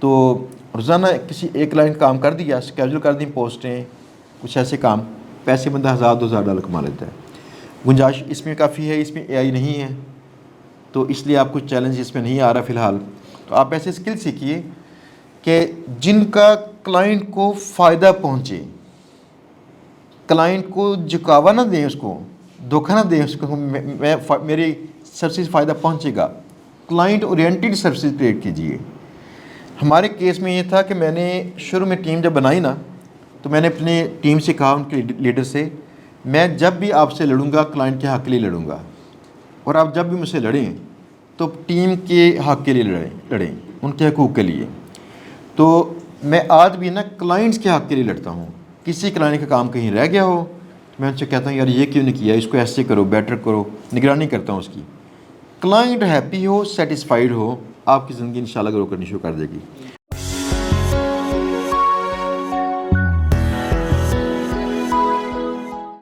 تو روزانہ کسی ایک کلائنٹ کام کر دیا، اسکیجول کر دیں پوسٹیں، کچھ ایسے کام، پیسے بندہ $1000-2000 کما لیتا ہے۔ گنجائش اس میں کافی ہے، اس میں AI نہیں ہے تو اس لیے آپ کو چیلنج اس میں نہیں آ رہا فی الحال۔ تو آپ ایسے اسکل سیکھیے کہ جن کا کلائنٹ کو فائدہ پہنچے، کلائنٹ کو جھکاوا نہ دیں، اس کو دھوکہ نہ دیں، اس کو میری سروسز فائدہ پہنچے گا، کلائنٹ اورینٹیڈ سروسز کریٹ کیجیے۔ ہمارے کیس میں یہ تھا کہ میں نے شروع میں ٹیم جب بنائی نا تو میں نے اپنے ٹیم سے کہا، ان کے لیڈر سے، میں جب بھی آپ سے لڑوں گا کلائنٹ کے حق کے لیے لڑوں گا، اور آپ جب بھی مجھ سے لڑیں تو ٹیم کے حق کے لیے لڑیں، ان کے حقوق کے لیے۔ تو میں آج بھی نا کلائنٹس کے حق کے لیے لڑتا ہوں۔ کسی کلائنٹ کا کام کہیں رہ گیا ہو میں ان سے کہتا ہوں یار یہ کیوں نہیں کیا، اس کو ایسے کرو، بیٹر کرو، نگرانی کرتا ہوں اس کی۔ کلائنٹ ہیپی ہو، سیٹسفائیڈ ہو، آپ کی زندگی انشاءاللہ گرو کرنی شروع کر دے گی۔